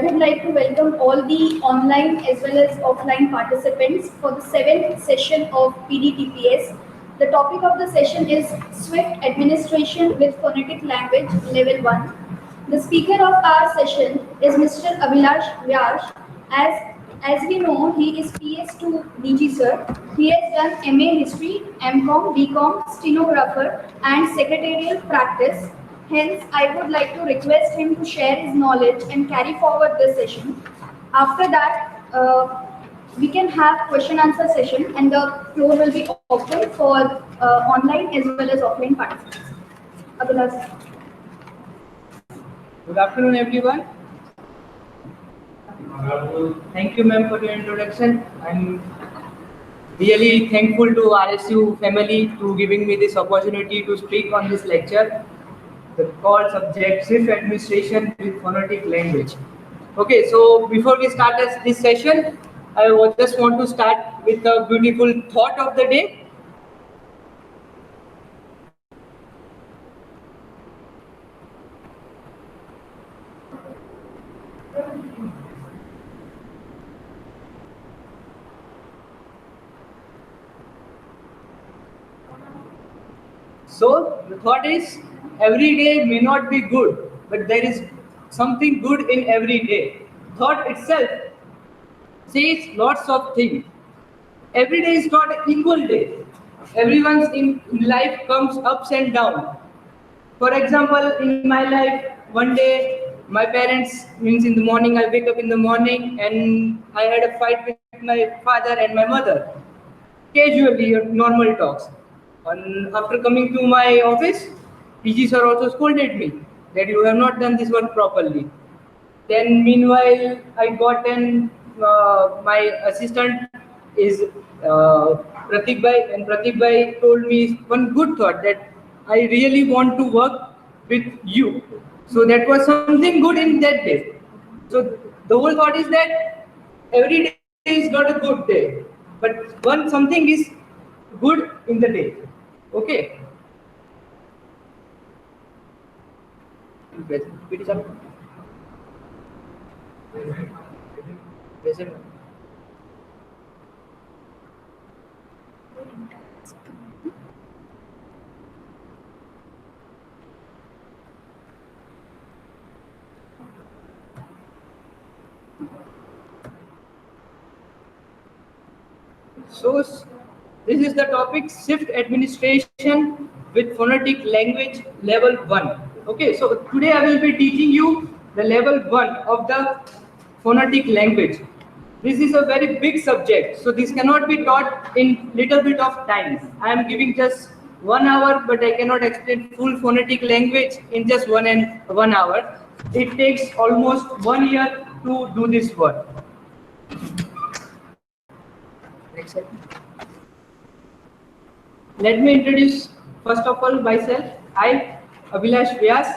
would like to welcome all the online as well as offline participants for the seventh session of PDTPS. The topic of the session is Swift Administration with Phonetic Language Level 1. The speaker of our session is Mr. Abhilash Vyas. As we know, he is PS2 DG sir. He has done MA History, MCom, BCom, stenographer and secretarial practice. Hence, I would like to request him to share his knowledge and carry forward the session. After that, we can have question answer session and the floor will be open for online as well as offline participants. Abhilash. Good afternoon, everyone. Thank you, ma'am, for your introduction. I'm really thankful to RSU family to giving me this opportunity to speak on this lecture. The called subject Swift Administration with Phonetic Language. Okay, so before we start this session, I just want to start with a beautiful thought of the day. So the thought is, every day may not be good, but there is something good in every day. Thought itself says lots of things. Every day is not an equal day. Everyone's in life comes ups and downs. For example, in my life, one day my parents means in the morning I wake up in the morning and I had a fight with my father and my mother. Casually, normal talks. And after coming to my office, PG sir also scolded me that you have not done this work properly. Then meanwhile, I got my assistant is Pratik Bhai, and Pratik Bhai told me one good thought that I really want to work with you. So that was something good in that day. So the whole thought is that every day is not a good day, but something is good in the day. Okay. Present. So this is the topic Swift Administration with Phonetic Language Level 1. Okay, so today I will be teaching you the level 1 of the phonetic language. This is a very big subject, so this cannot be taught in little bit of time. I am giving just 1 hour, but I cannot explain full phonetic language in just 1 hour. It takes almost 1 year to do this work. Next slide. Let me introduce first of all myself. I, Abhilash Vyas.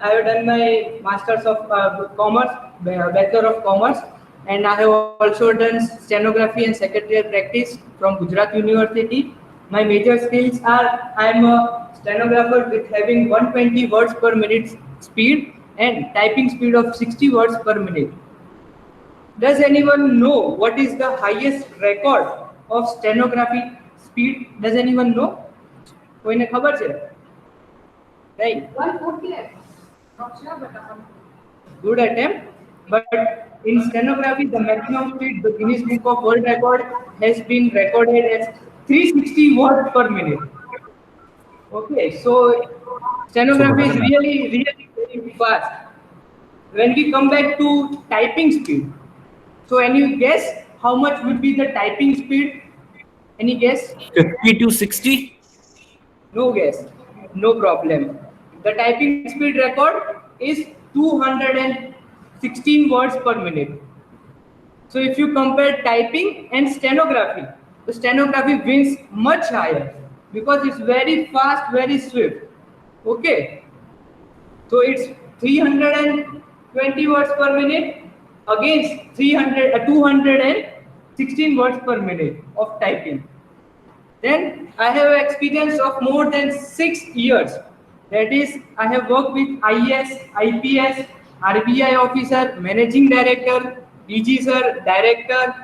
I have done my Masters of Commerce, Bachelor of Commerce, and I have also done stenography and secretarial practice from Gujarat University. My major skills are I am a stenographer with having 120 words per minute speed and typing speed of 60 words per minute. Does anyone know what is the highest record of stenography speed? Does anyone know? કોઈને ખબર છે? Right. 140. Good attempt. But in stenography, the maximum speed, the Guinness Book of World Record has been recorded as 360 words per minute. Okay, so stenography is really, really very fast. When we come back to typing speed, so can you guess how much would be the typing speed? Any guess? 50 to 60? No guess. No problem. The typing speed record is 216 words per minute. So if you compare typing and stenography, the stenography wins much higher because it's very fast, very swift. Okay. So it's 320 words per minute against 216 words per minute of typing. Then I have experience of more than 6 years. That is, I have worked with IS, IPS, RBI officer, managing director, DG sir, director,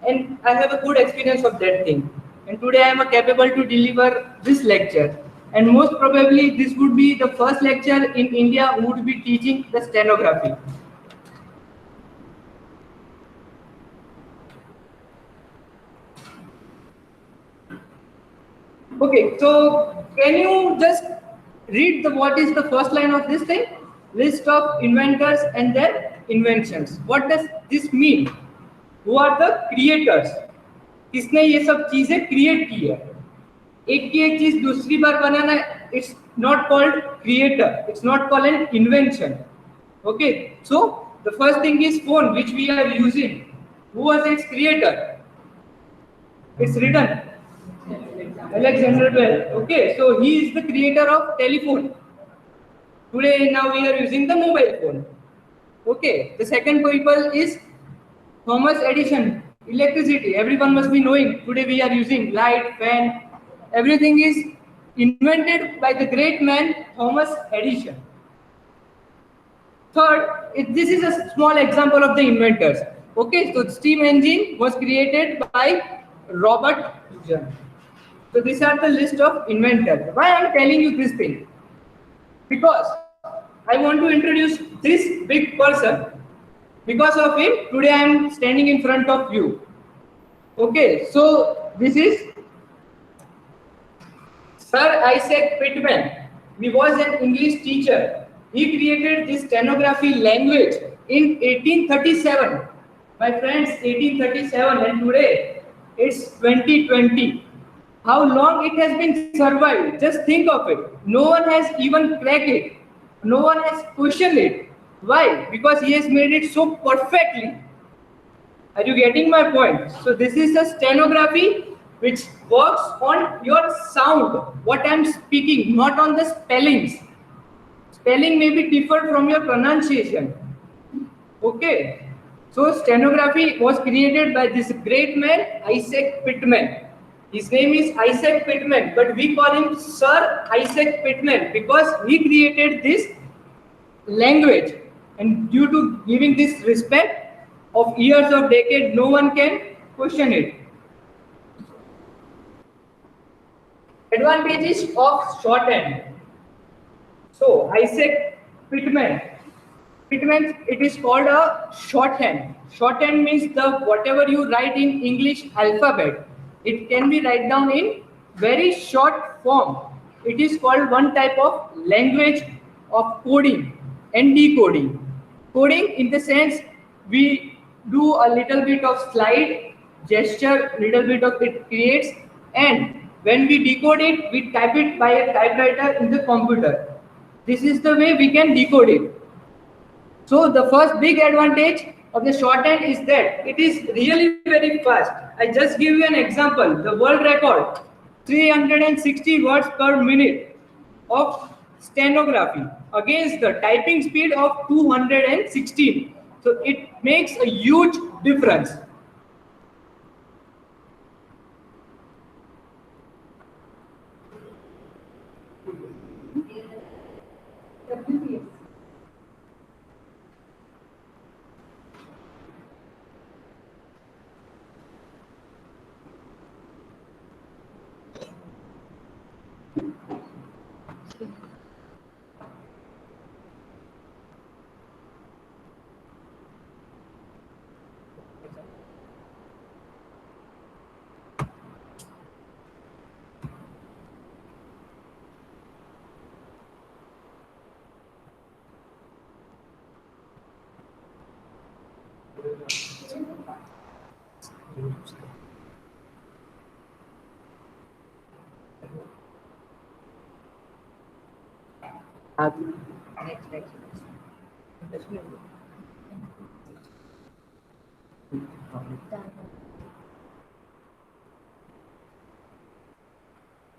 and I have a good experience of that thing. And today I am capable to deliver this lecture. And most probably this would be the first lecture in India who would be teaching the stenography. Okay, so can you just read what is the first line of this thing? List of inventors and their inventions. What does this mean? Who are the creators? किसने ये सब चीजें create की है? एक की एक चीज दूसरी बार बनाना, it's not called creator. It's not called an invention. Okay, so the first thing is phone, which we are using. Who was its creator? It's written. Alexander Bell. Okay, so he is the creator of telephone. Today now we are using the mobile phone. Okay, the second people is Thomas Edison. Electricity, everyone must be knowing. Today we are using light, fan. Everything is invented by the great man Thomas Edison. Third, this is a small example of the inventors. Okay, so steam engine was created by Robert Johnson. So these are the list of inventors. Why I am telling you this thing? Because I want to introduce this big person. Because of him, today I am standing in front of you. Okay, so this is Sir Isaac Pitman. He was an English teacher. He created this stenography language in 1837. My friends, 1837, and today it's 2020. How long it has been survived? Just think of it. No one has even cracked it. No one has questioned it. Why? Because he has made it so perfectly. Are you getting my point? So this is a stenography which works on your sound, what I am speaking, not on the spellings. Spelling may be different from your pronunciation. Okay. So stenography was created by this great man, Isaac Pitman. His name is Isaac Pitman, but we call him Sir Isaac Pitman because he created this language. And due to giving this respect of years of decade, no one can question it. Advantages of shorthand. So Isaac Pitman, it is called a shorthand. Shorthand means the whatever you write in English alphabet, it can be write down in very short form. It is called one type of language of coding and decoding. Coding in the sense we do a little bit of slide, gesture, little bit of it creates, and when we decode it, we type it by a typewriter in the computer. This is the way we can decode it. So the first big advantage of the shorthand is that it is really very fast. I just give you an example. The world record, 360 words per minute of stenography against the typing speed of 216. So it makes a huge difference.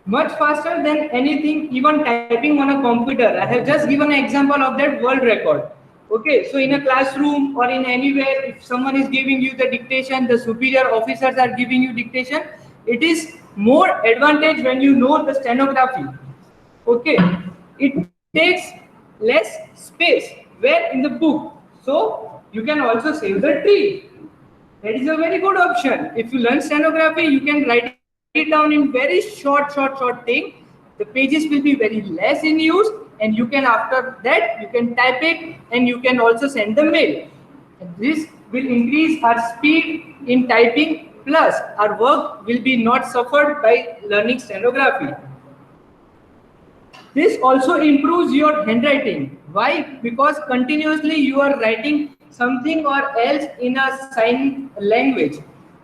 Much faster than anything, even typing on a computer. I have just given an example of that world record. Okay, so in a classroom or in anywhere, if someone is giving you the dictation, the superior officers are giving you dictation, it is more advantage when you know the stenography. Okay, it takes less space. Where in the book, So you can also save the tree. That is a very good option. If you learn stenography, you can write it down in very short thing. The pages will be very less in use, and you can, after that, you can type it and you can also send the mail. And this will increase our speed in typing, plus our work will be not suffered by learning stenography. This also improves your handwriting. Why? Because continuously you are writing something or else in a sign language,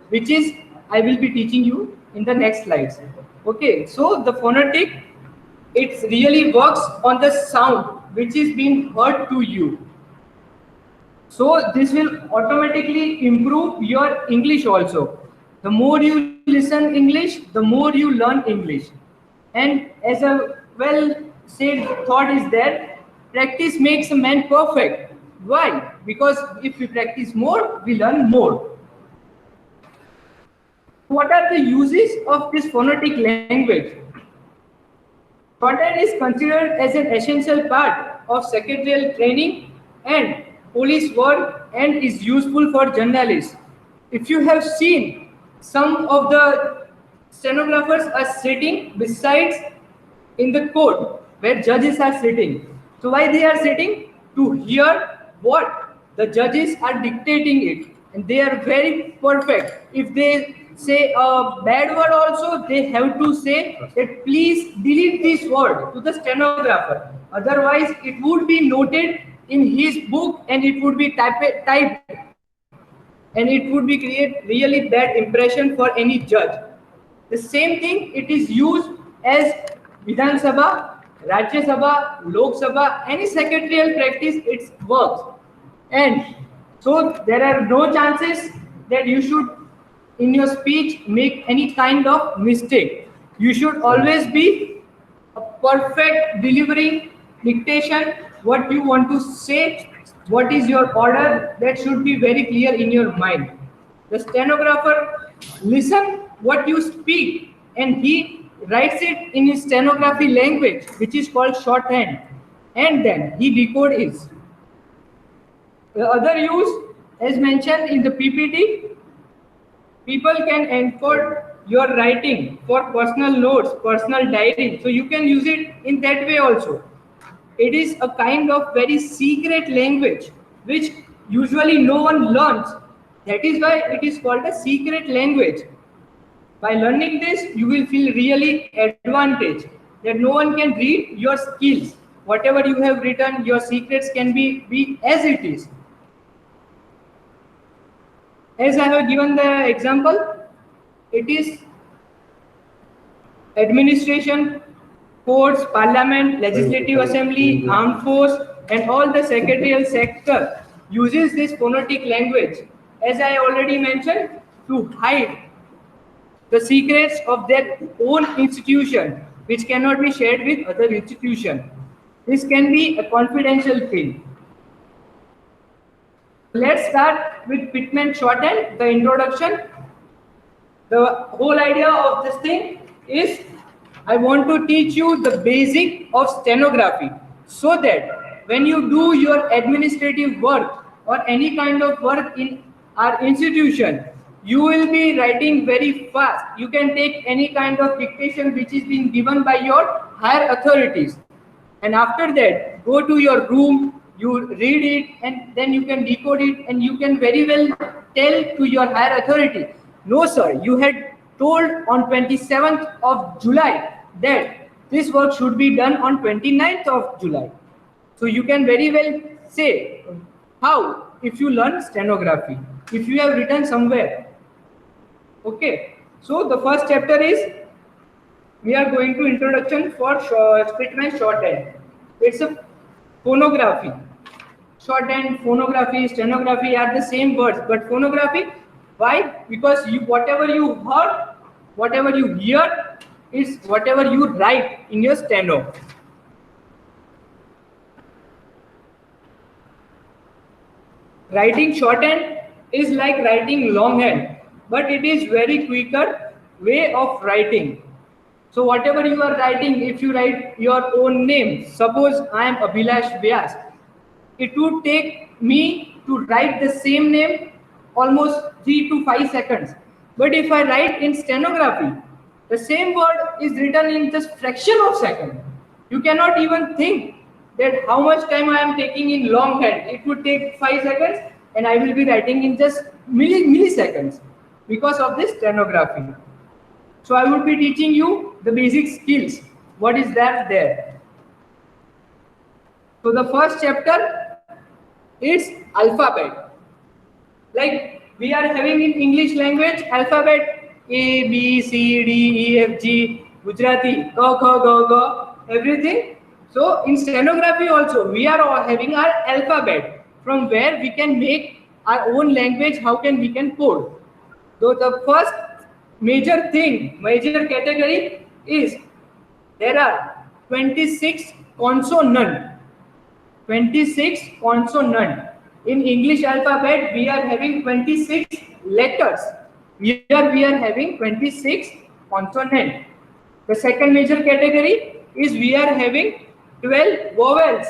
which is I will be teaching you in the next slides. Okay, so the phonetic, it really works on the sound which is being heard to you. So this will automatically improve your English also. The more you listen English, the more you learn English. And as a well said thought is there, practice makes a man perfect. Why? Because if we practice more, we learn more. What are the uses of this phonetic language? Shorthand is considered as an essential part of secretarial training and police work and is useful for journalists. If you have seen, some of the stenographers are sitting besides in the court where judges are sitting. So why they are sitting? To hear what the judges are dictating it, and they are very perfect. If they say a bad word also, they have to say that please delete this word to the stenographer. Otherwise, it would be noted in his book and it would be typed, and it would be create really bad impression for any judge. The same thing it is used as Vidhan Sabha, Rajya Sabha, Lok Sabha, any secretarial practice, it works. And so there are no chances that you should in your speech make any kind of mistake. You should always be a perfect delivering dictation, what you want to say, what is your order, that should be very clear in your mind. The stenographer listen what you speak and he writes it in his stenography language, which is called shorthand, and then he decodes it. The other use, as mentioned in the PPT, people can encode your writing for personal notes, personal diary. So you can use it in that way also. It is a kind of very secret language which usually no one learns. That is why it is called a secret language. By learning this, you will feel really advantage that no one can read your skills. Whatever you have written, your secrets can be as it is. As I have given the example, it is administration, courts, parliament, legislative assembly, armed force, and all the secretarial sector uses this phonetic language, as I already mentioned, to hide the secrets of their own institution, which cannot be shared with other institution. This can be a confidential thing. Let's start with Pitman shorthand, the introduction. The whole idea of this thing is I want to teach you the basic of stenography, so that when you do your administrative work or any kind of work in our institution, you will be writing very fast. You can take any kind of dictation which is being given by your higher authorities. And after that, go to your room, you read it, and then you can decode it, and you can very well tell to your higher authority, no sir, you had told on 27th of July that this work should be done on 29th of July. So you can very well say how, if you learn stenography, if you have written somewhere. Okay, so the first chapter is, we are going to introduction for Pitman shorthand. It's a phonography. Shorthand, phonography, stenography are the same words, but phonography, why? Because whatever you heard, whatever you hear, is whatever you write in your steno. Writing shorthand is like writing longhand, but it is very quicker way of writing. So whatever you are writing, if you write your own name, suppose I am Abhilash Vyas, it would take me to write the same name almost 3 to 5 seconds. But if I write in stenography, the same word is written in just fraction of second. You cannot even think that how much time I am taking in longhand. It would take 5 seconds and I will be writing in just milliseconds because of this stenography. So I would be teaching you the basic skills. What is that there? So the first chapter is alphabet. Like we are having in English language alphabet A, B, C, D, E, F, G, Gujarati, K, K, G, G, everything. So in stenography also we are all having our alphabet from where we can make our own language, how we can code. So the first major category is there are 26 consonant. 26 consonant. In English alphabet, we are having 26 letters. Here we are having 26 consonant. The second major category is we are having 12 vowels.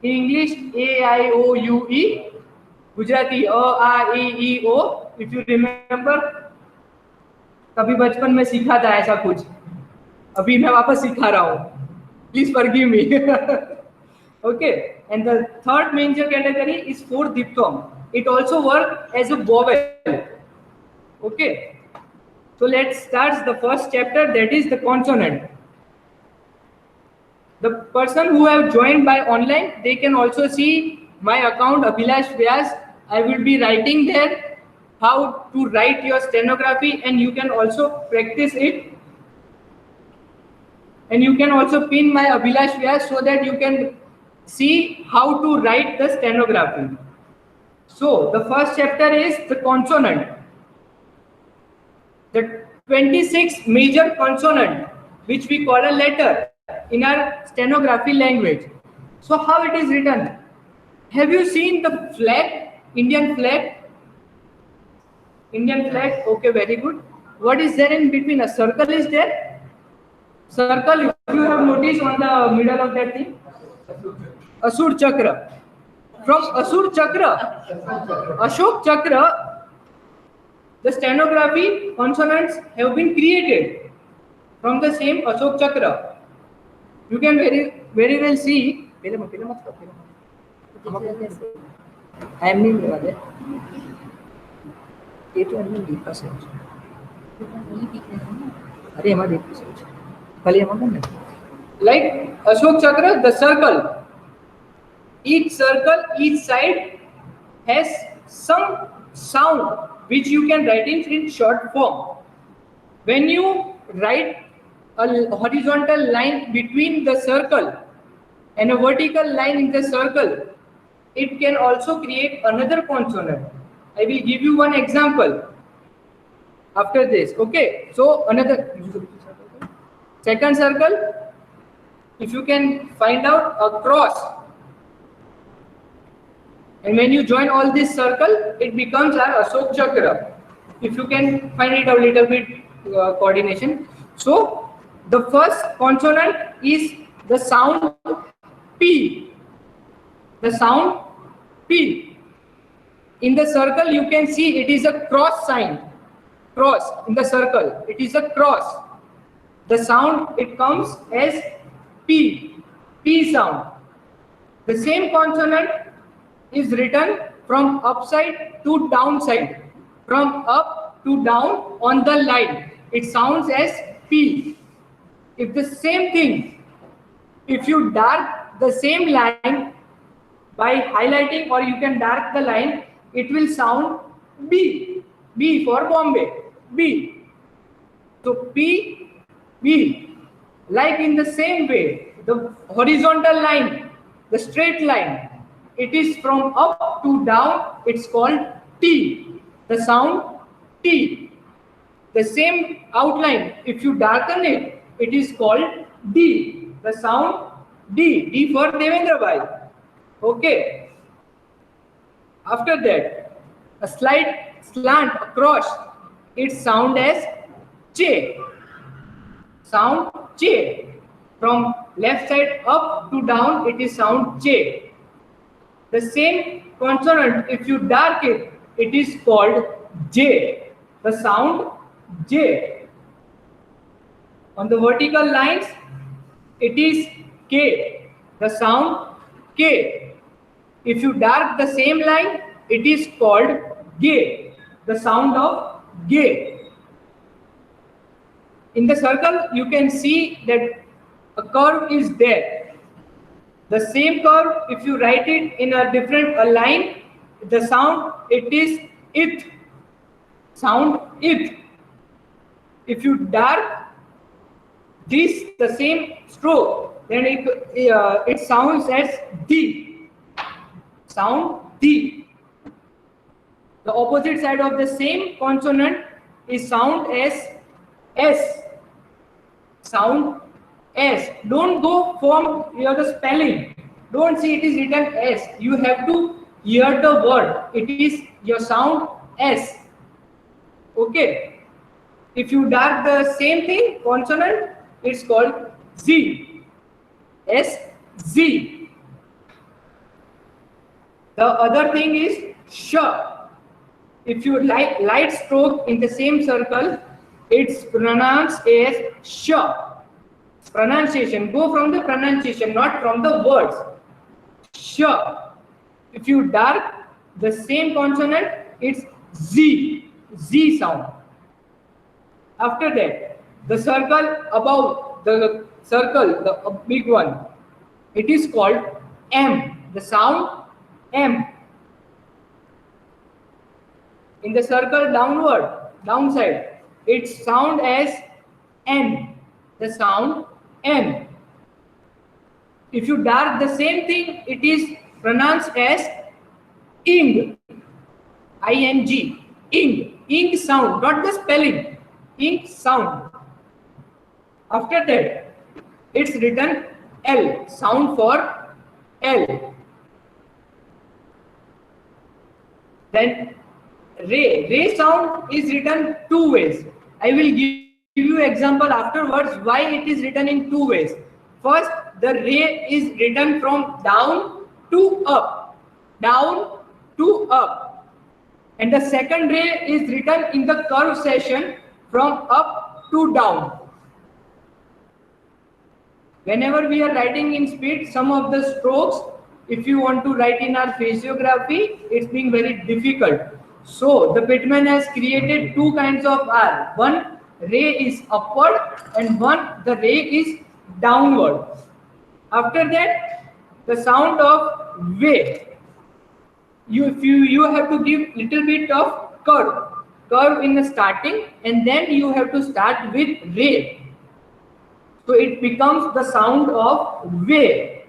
In English, A, I, O, U, E. Gujarati, A, A, E, E, O. If you remember, कभी बचपन में सीखा था ऐसा कुछ. अभी मैं वापस सिखा रहा हूँ. Please forgive me. Okay, and the third major category is for diphthong. It also works as a vowel. Okay, so let's start the first chapter, that is the consonant. The person who have joined by online, they can also see my account Abhilash Vyas. I will be writing there how to write your stenography, and you can also practice it. And you can also pin my Abhilash Vyas so that you can see how to write the stenography. So the first chapter is the consonant. The 26 major consonant which we call a letter in our stenography language. So how it is written? Have you seen the flag? Indian flag? Indian flag? Okay, very good. What is there in between? A circle is there? Circle, if you have noticed on the middle of that thing? Asur Chakra. From Asur Chakra, Ashok Chakra, the stenography consonants have been created from the same Ashok Chakra. You can very well see. I am नहीं लगा दे. ये तो हमने देखा से. अरे हमारे देखा से. खाली हमारे नहीं. Like Ashok Chakra, the circle. Each circle, each side has some sound which you can write in short form. When you write a horizontal line between the circle and a vertical line in the circle, it can also create another consonant. I will give you one example after this. Okay, so another second circle, if you can find out a cross. And when you join all this circle, it becomes our Ashok Chakra. If you can find it a little bit coordination. So the first consonant is the sound P. The sound P. In the circle, you can see it is a cross sign. Cross in the circle. It is a cross. The sound, it comes as P. P sound. The same consonant is written from upside to downside, from up to down on the line. It sounds as P. If the same thing, if you dark the same line by highlighting, or you can dark the line, it will sound B. B for Bombay. B. So P, B. Like in the same way, the horizontal line, the straight line, it is from up to down, it's called T. The sound T. The same outline, if you darken it, it is called D. The sound D. D for Devendra Bhai. Okay. After that, a slight slant across, it sound as J. Sound J. From left side up to down, it is sound J. the same consonant, if you dark it, it is called J. The sound J. On the vertical lines, it is K. The sound K. If you dark the same line, it is called G. The sound of G. In the circle, you can see that a curve is there. The same curve, if you write it in a different line, the sound, it is it. Sound it. If you dark this, the same stroke, then it sounds as D. Sound D. The opposite side of the same consonant is sound as S. Sound S. Don't go from the spelling. Don't see it is written S. You have to hear the word. It is your sound S. Okay. If you dark the same thing, consonant, it's called Z. S, Z. The other thing is sh. If you light stroke in the same circle, it's pronounced as sh. Pronunciation. Go from the pronunciation, not from the words. Sh. If you dark the same consonant, it's Z. Z sound. After that, the circle above the circle, the big one, it is called M. The sound M. In the circle downward, downside, it sound as N. The sound N. If you dark the same thing, it is pronounced as ing. I-N-G. Ing. Ing sound, not the spelling. Ing sound. After that, it's written L. Sound for L. Then Ray. Ray sound is written two ways. I will give you example afterwards why it is written in two ways. First, the ray is written from down to up. Down to up. And the second ray is written in the curve section from up to down. Whenever we are writing in speed, some of the strokes, if you want to write in our physiography, it's being very difficult. So the Pitman has created two kinds of R. One ray is upward and one the ray is downward. After that, the sound of way. You have to give little bit of curve in the starting, and then you have to start with ray. So it becomes the sound of way.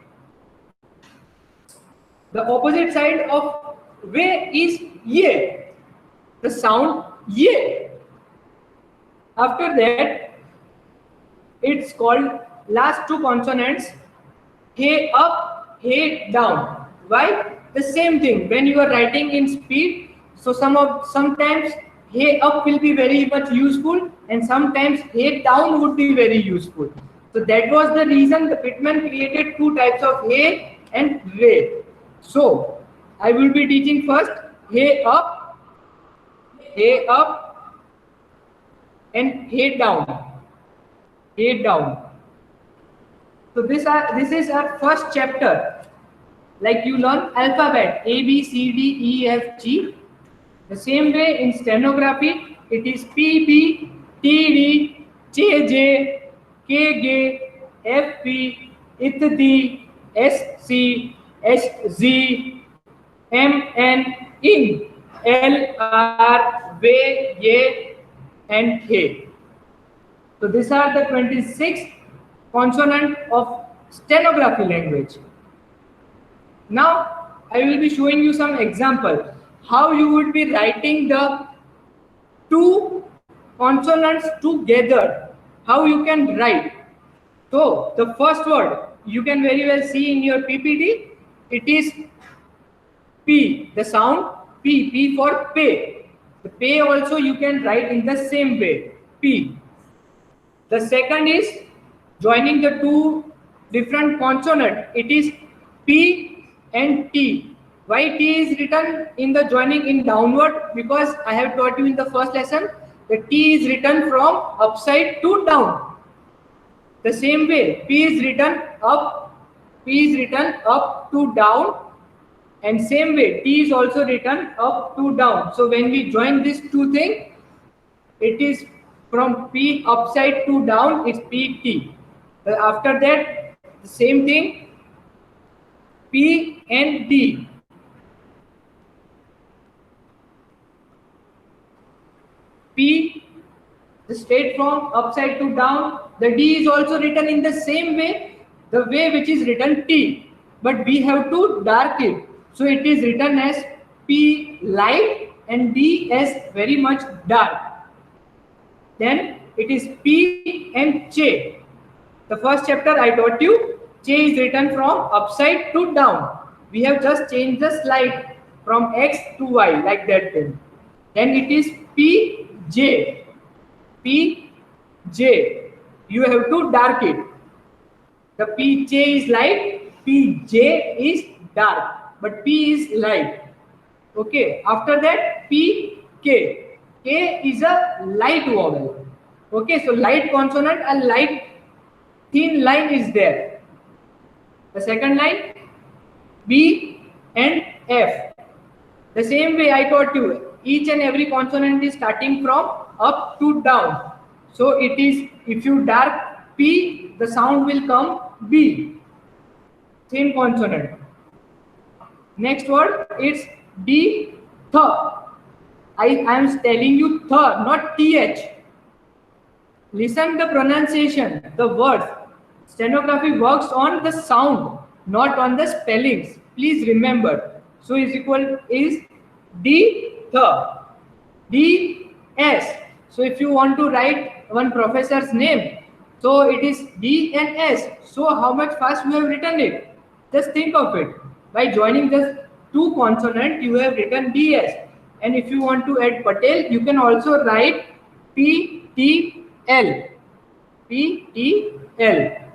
The opposite side of way is ye. The sound ye. After that, it's called last two consonants, hey up, hey down. Why? The same thing. When you are writing in speed, so sometimes hey up will be very much useful, and sometimes hey down would be very useful. So that was the reason the Pitman created two types of hey and ray. So I will be teaching first hey up, and hey down, hey down. So this is our first chapter. Like you learn alphabet A, B, C, D, E, F, G. The same way in stenography, it is P, B, T, D, J, J, K, G, F, P, IT, D, S, C, S, Z, M, N, IN, L, R, V, Y, and K. So these are the 26 consonants of stenography language. Now I will be showing you some example how you would be writing the two consonants together, how you can write. So the first word you can very well see in your PPT, it is P, the sound P, P for pay. The pay also you can write in the same way, P. The second is joining the two different consonants, it is P and T. Why T is written in the joining in downward? Because I have taught you in the first lesson that T is written from upside to down. The same way P is written up, P is written up to down, and same way T is also written up to down. So when we join these two things, it is from P upside to down, it's PT. After that, the same thing, P and D. P, the straight from upside to down. The D is also written in the same way, the way which is written T. But we have to dark it. So it is written as P light and D as very much dark. Then it is P and Ch. The first chapter I taught you, Ch is written from upside to down. We have just changed the slide from X to Y like that thing. Then it is PJ. PJ. You have to dark it. The PJ is light, PJ is dark, but P is light. Okay. After that, PK. K is a light vowel. Okay. So light consonant and light thin line is there. The second line, B and F. The same way I taught you, each and every consonant is starting from up to down. So it is, if you dark P, the sound will come B. Same consonant. Next word is D, th. I am telling you th, not th. Listen the pronunciation, the words. Stenography works on the sound, not on the spellings. Please remember. So is equal is D, th. D, S. So if you want to write one professor's name, so it is D and S. So how much fast you have written it? Just think of it. By joining just two consonants, you have written DS. And if you want to add Patel, you can also write PTL. PTL.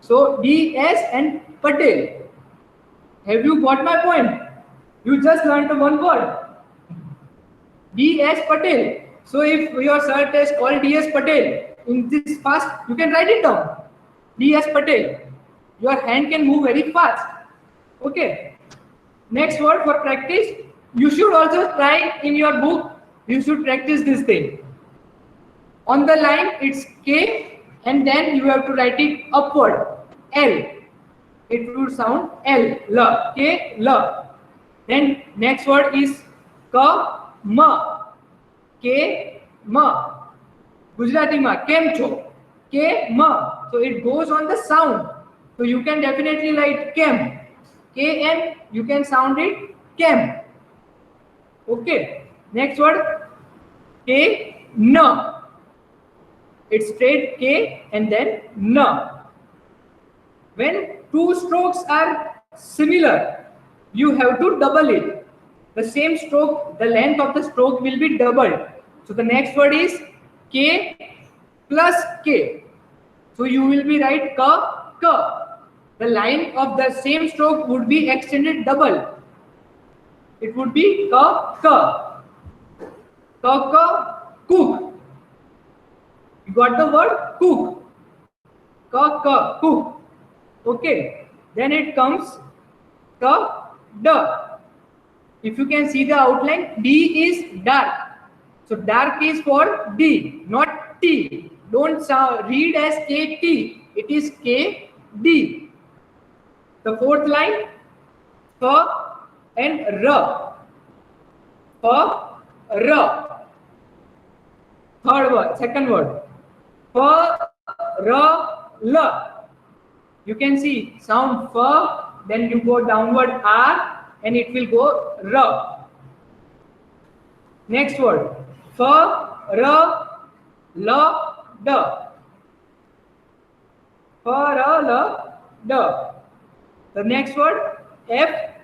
So DS and Patel. Have you got my point? You just learned one word. D.S. Patel. So if your cert is called D.S. Patel, in this fast, you can write it down. D.S. Patel. Your hand can move very fast. Okay. Next word for practice. You should also try in your book. You should practice this thing. On the line, it's K, and then you have to write it upward. L. It would sound L. L. K. L. Then next word is K. Ma. K. Ma. Gujarati ma. Kem cho. K. Ma. So it goes on the sound. So you can definitely write Kem. Km. You can sound it Kem. Okay. Next word K. Na. It's straight K and then Na. When two strokes are similar, you have to double it. The same stroke, the length of the stroke will be doubled. So the next word is K plus K. So you will be write Ka, Ka. The line of the same stroke would be extended double. It would be Ka, Ka. Ka, Ka, cook. You got the word cook. Ka, Ka, cook. Okay. Then it comes Ka, Da. If you can see the outline, D is dark. So dark is for D, not T. Don't read as KT. It is KD. The fourth line, F and R. F, R. Third word, second word. F, R, L. You can see sound F, then you go downward R, and it will go R. Next word, F, R, L, D. F, R, L, D. The next word, F,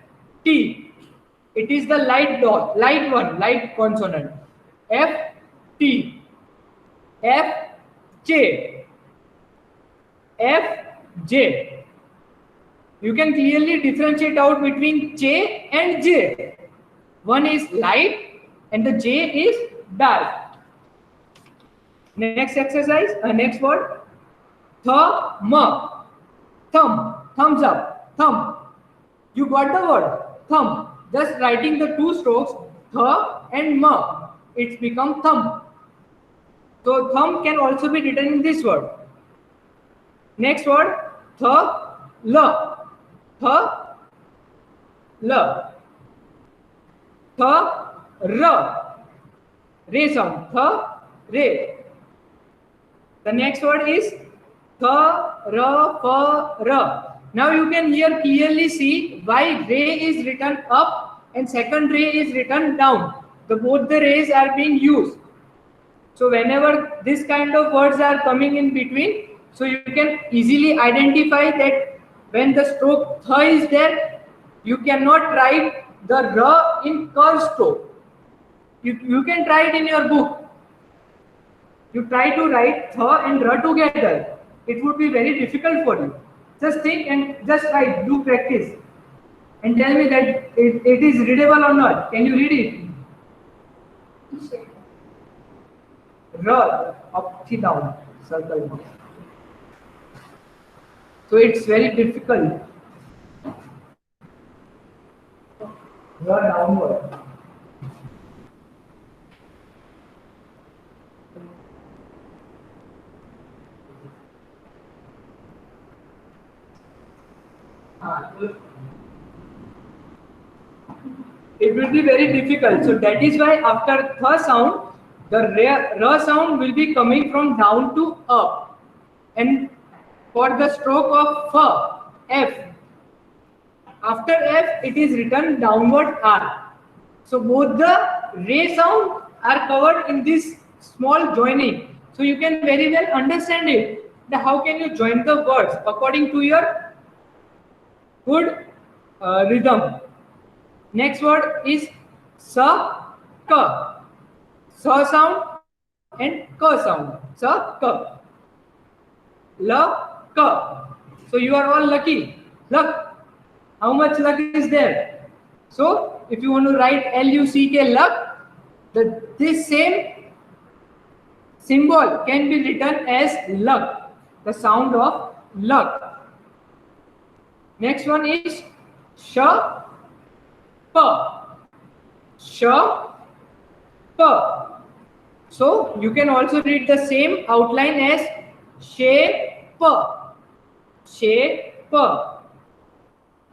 T. It is the light dot, light one, light consonant. F, T. F, J. F, J. you can clearly differentiate out between J and J. One is light and the J is dark. Next exercise, next word, thumb, thumb, thumbs up, thumb. You got the word, thumb. Just writing the two strokes, th and ma, it's become thumb. So thumb can also be written in this word. Next word, l, l, r, re sound, re. The next word is r. Now you can here clearly see why ray is written up and second ray is written down. Both the rays are being used. So whenever this kind of words are coming in between, so you can easily identify that when the stroke th is there, you cannot write the r in curved stroke. You can try it in your book. You try to write th and r together. It would be very difficult for you. Just think and just write, do practice. And tell me that it is readable or not. Can you read it? R, up, down, circle. So it's very difficult. R downward. It will be very difficult. So that is why after th sound, the r sound will be coming from down to up. And for the stroke of f, after f it is written downward r. So both the ray sound are covered in this small joining. So you can very well understand it. That how can you join the words according to your good rhythm. Next word is sa, ka. Sa sound and ka sound. Sa, ka. La, ka. So you are all lucky. Luck. How much luck is there? So if you want to write L-U-C-K, luck, this same symbol can be written as luck. The sound of luck. Next one is sha, pa. Sha, pa. So you can also read the same outline as she, pa. She, pa.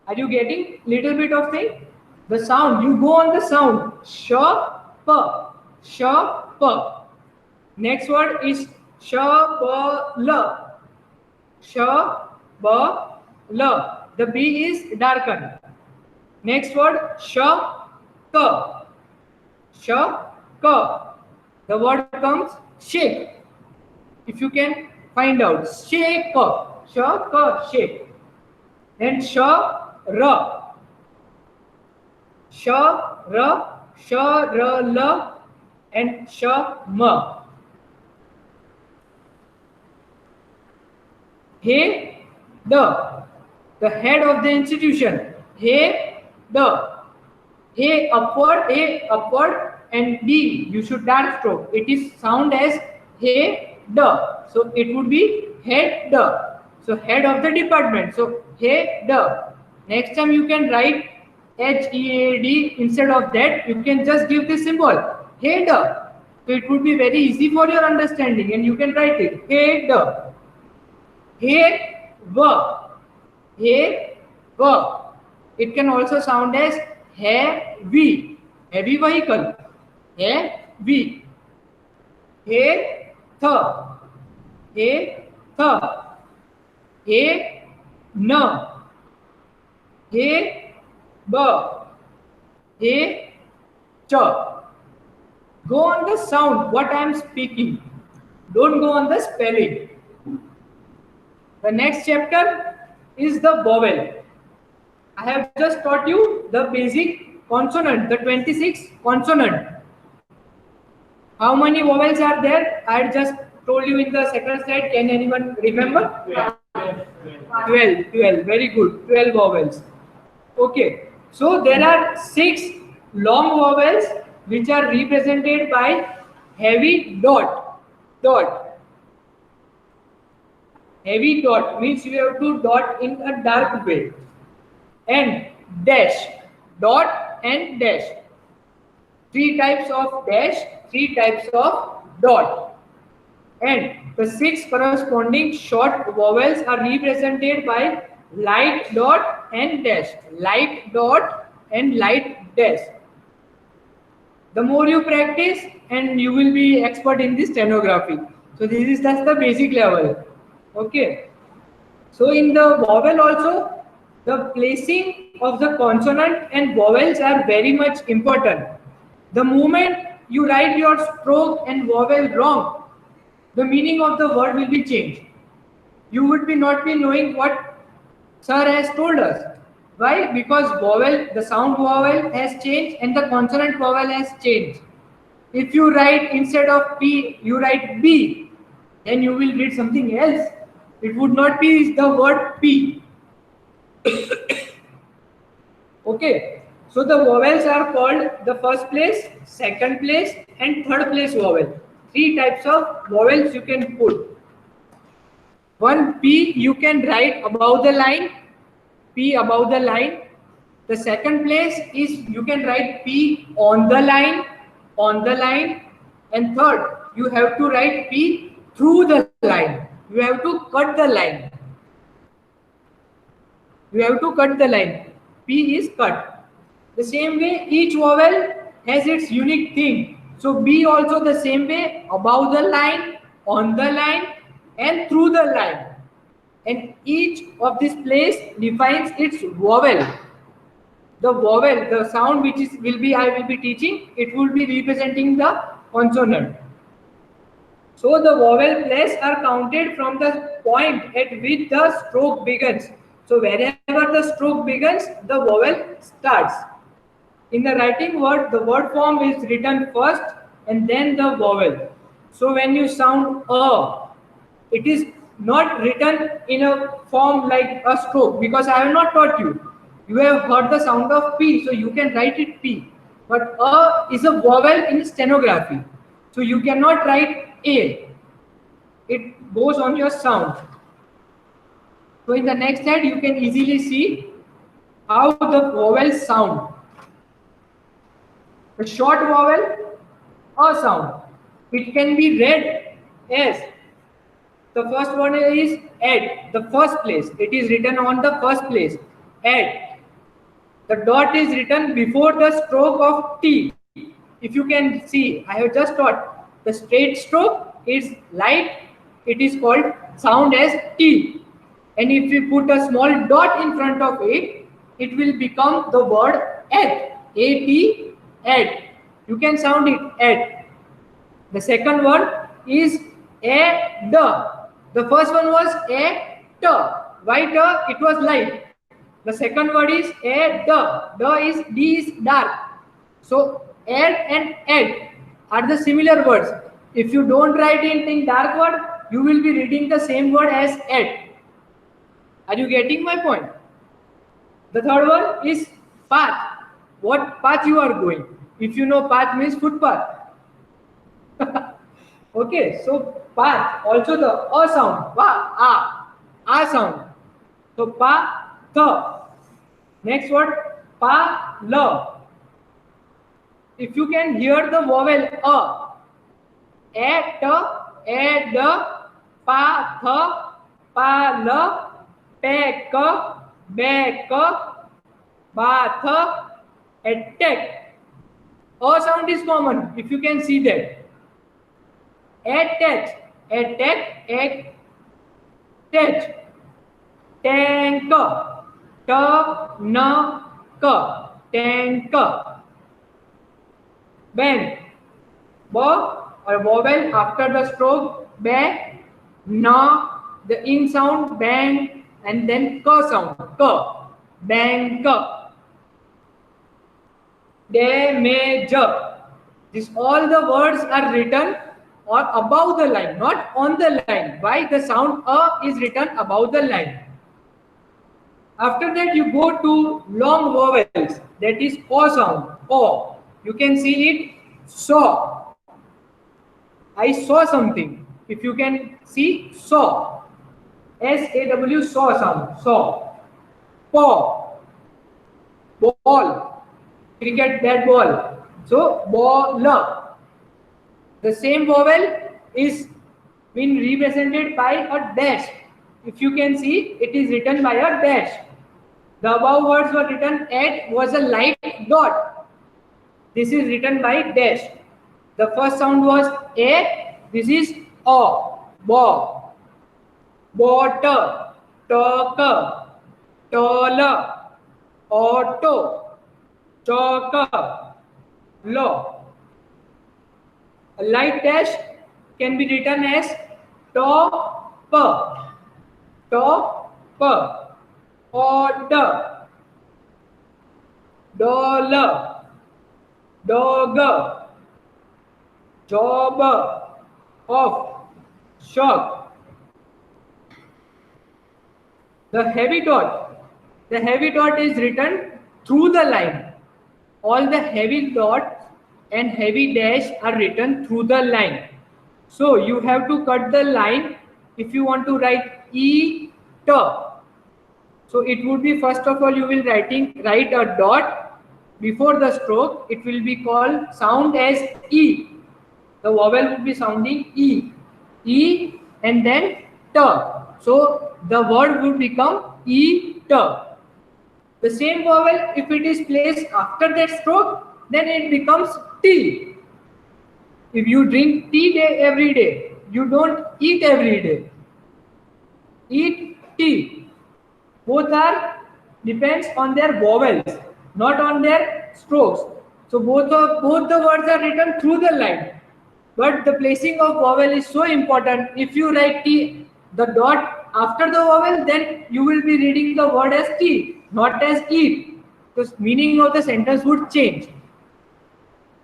Are you getting little bit of thing? The sound, you go on the sound. Sha, pa. Sha, pa. Next word is sha, ba, la. Sha, ba, la. The B is darkened. Next word, sha, ka. Sha, ka. The word comes shake. If you can find out, shake, sha, ka, shake. And sha, ra. Sha, ra, la, and sha, ma. He, the head of the institution. He, upward, and D, you should dark stroke. It is sound as he, so it would be head, so head of the department. So he, next time you can write HEAD instead of that. You can just give this symbol head. So it would be very easy for your understanding, and you can write it head. He, va. It can also sound as heavy vehicle. Heavy. He, tha. He, tha. He, na. He, ba. He, cha. Go on the sound, what I am speaking. Don't go on the spelling. The next chapter is the vowel. I have just taught you the basic consonant, the 26 consonant. How many vowels are there? I had just told you in the second slide. Can anyone remember? 12. Very good. 12 vowels. Okay. So there are 6 long vowels which are represented by heavy dot. Dot. Heavy dot means you have to dot in a dark way. And dash. Dot and dash. 3 types of dash, 3 types of dot. And the 6 corresponding short vowels are represented by light dot and dash. Light dot and light dash. The more you practice, and you will be expert in this stenography. So this is just the basic level. Okay. So in the vowel also, the placing of the consonant and vowels are very much important. The moment you write your stroke and vowel wrong, the meaning of the word will be changed. You would be not be knowing what sir has told us. Why? Because vowel, the sound vowel has changed and the consonant vowel has changed. If you write instead of P, you write B, then you will read something else. It would not be the word P. Okay. So the vowels are called the first place, second place, and third place vowel. 3 types of vowels you can put. One P you can write above the line, P above the line. The second place is you can write P on the line, and third you have to write P through the line. You have to cut the line. You have to cut the line. P is cut. The same way each vowel has its unique thing. So B also the same way, above the line, on the line, and through the line. And each of this place defines its vowel. The vowel, the sound which is I will be teaching, it will be representing the consonant. So the vowel place are counted from the point at which the stroke begins. So wherever the stroke begins, the vowel starts. In the writing word, the word form is written first and then the vowel. So when you sound a, it is not written in a form like a stroke, because I have not taught you. You have heard the sound of P, so you can write it P. But a is a vowel in stenography. So you cannot write A. It goes on your sound. So in the next slide, you can easily see how the vowels sound. The short vowel, a sound. It can be read as, the first one is at, the first place. It is written on the first place, at. The dot is written before the stroke of T. If you can see, I have just taught, the straight stroke is light. It is called sound as T. And if we put a small dot in front of it, it will become the word at. A-T, at. You can sound it at. The second one is a, the. The first one was a, t. Why t? It was light. The second word is a, the. The is, D is dark. So ad and ed are the similar words. If you don't write it in dark word, you will be reading the same word as ed. Are you getting my point? The third one is path. What path you are going? If you know path means footpath. Okay, so path, also the a sound, pa, a sound. So pa, the. Next word, pa, la. If you can hear the vowel a, t, the, pa, th, pa, la, pe, ka, be, ka, ba, th, attack. A sound is common, if you can see that. Attach, attach, attach. Tank, ta, na, ka, tank. Bang, ba, or vowel after the stroke, ba, na, the in sound, bang, and then ka sound, ka, bang, ka. Damage. This all the words are written or above the line, not on the line. Why? The sound a is written above the line. After that, you go to long vowels, that is O sound. O. You can see it, saw. I saw something. If you can see, saw. SAW, saw sound. Saw. Paw. Ball. Cricket bat ball. So, ball. The same vowel is been represented by a dash. If you can see, it is written by a dash. The above words were written at was a light dot. This is written by dash. The first sound was A. This is O. Bo. Water. Talker. Taller. Auto. Chalker. Law. A light dash can be written as topper. Topper. Order. Dollar. Dogger. Jobber. Off. Shock. The heavy dot. The heavy dot is written through the line. All the heavy dots and heavy dash are written through the line. So you have to cut the line if you want to write E, T. So it would be, first of all, you will write a dot before the stroke. It will be called sound as E. The vowel would be sounding E. E and then T. So the word would become E, T. The same vowel, if it is placed after that stroke, then it becomes T. If you drink tea every day, you don't eat every day. Eat tea. Both are depends on their vowels, not on their strokes. So both the words are written through the line. But the placing of vowel is so important. If you write T, the dot after the vowel, then you will be reading the word as tea, not as eat. The meaning of the sentence would change.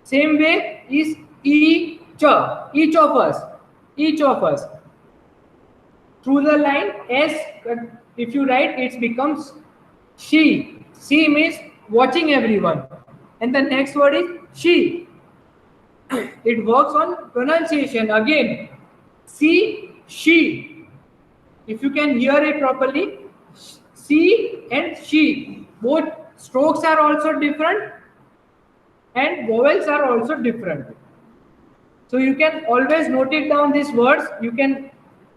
Same way is each of us. Through the line, S, if you write, it becomes she. She means watching everyone. And the next word is she. It works on pronunciation again. See, she. If you can hear it properly, she and she. Both strokes are also different and vowels are also different. So you can always note it down, these words. You can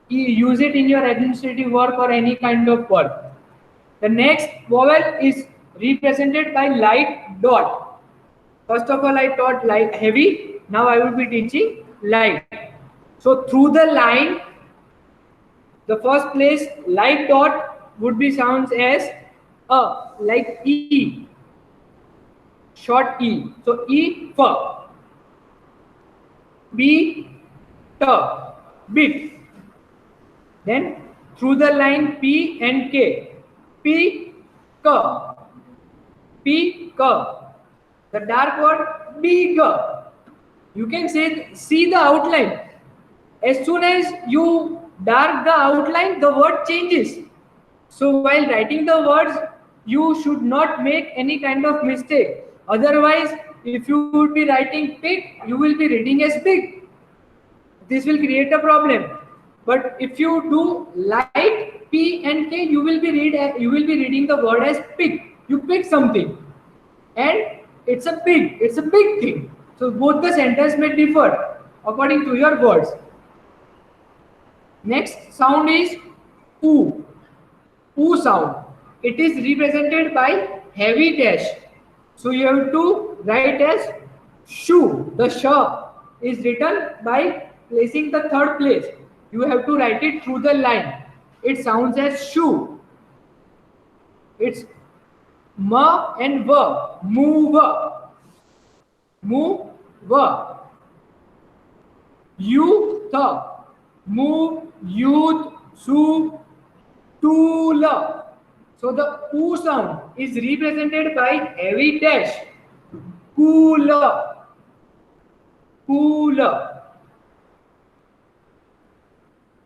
use it in your administrative work or any kind of work. The next vowel is represented by light dot. First of all, I taught light heavy. Now I will be teaching light. So through the line, the first place light dot would be sounds as a, like E. Short E. So E for. B, T, bit. Then through the line P and K. P, K. P, K. The dark word bigger. You can see the outline. As soon as you dark the outline, the word changes. So while writing the words, you should not make any kind of mistake. Otherwise, if you would be writing pig, you will be reading as pig. This will create a problem. But if you do light P and K, you will be reading the word as pig. You pick something, and it's a pig. It's a big thing. So both the sentence may differ according to your words. Next sound is oo. Oo sound. It is represented by heavy dash. So you have to write as shoe. The sh is written by placing the third place. You have to write it through the line. It sounds as shoe. It's ma and va. Move. Move. Youth. Move. Youth. Su. Tool. So the oo sound is represented by heavy dash. Cooler. Cooler.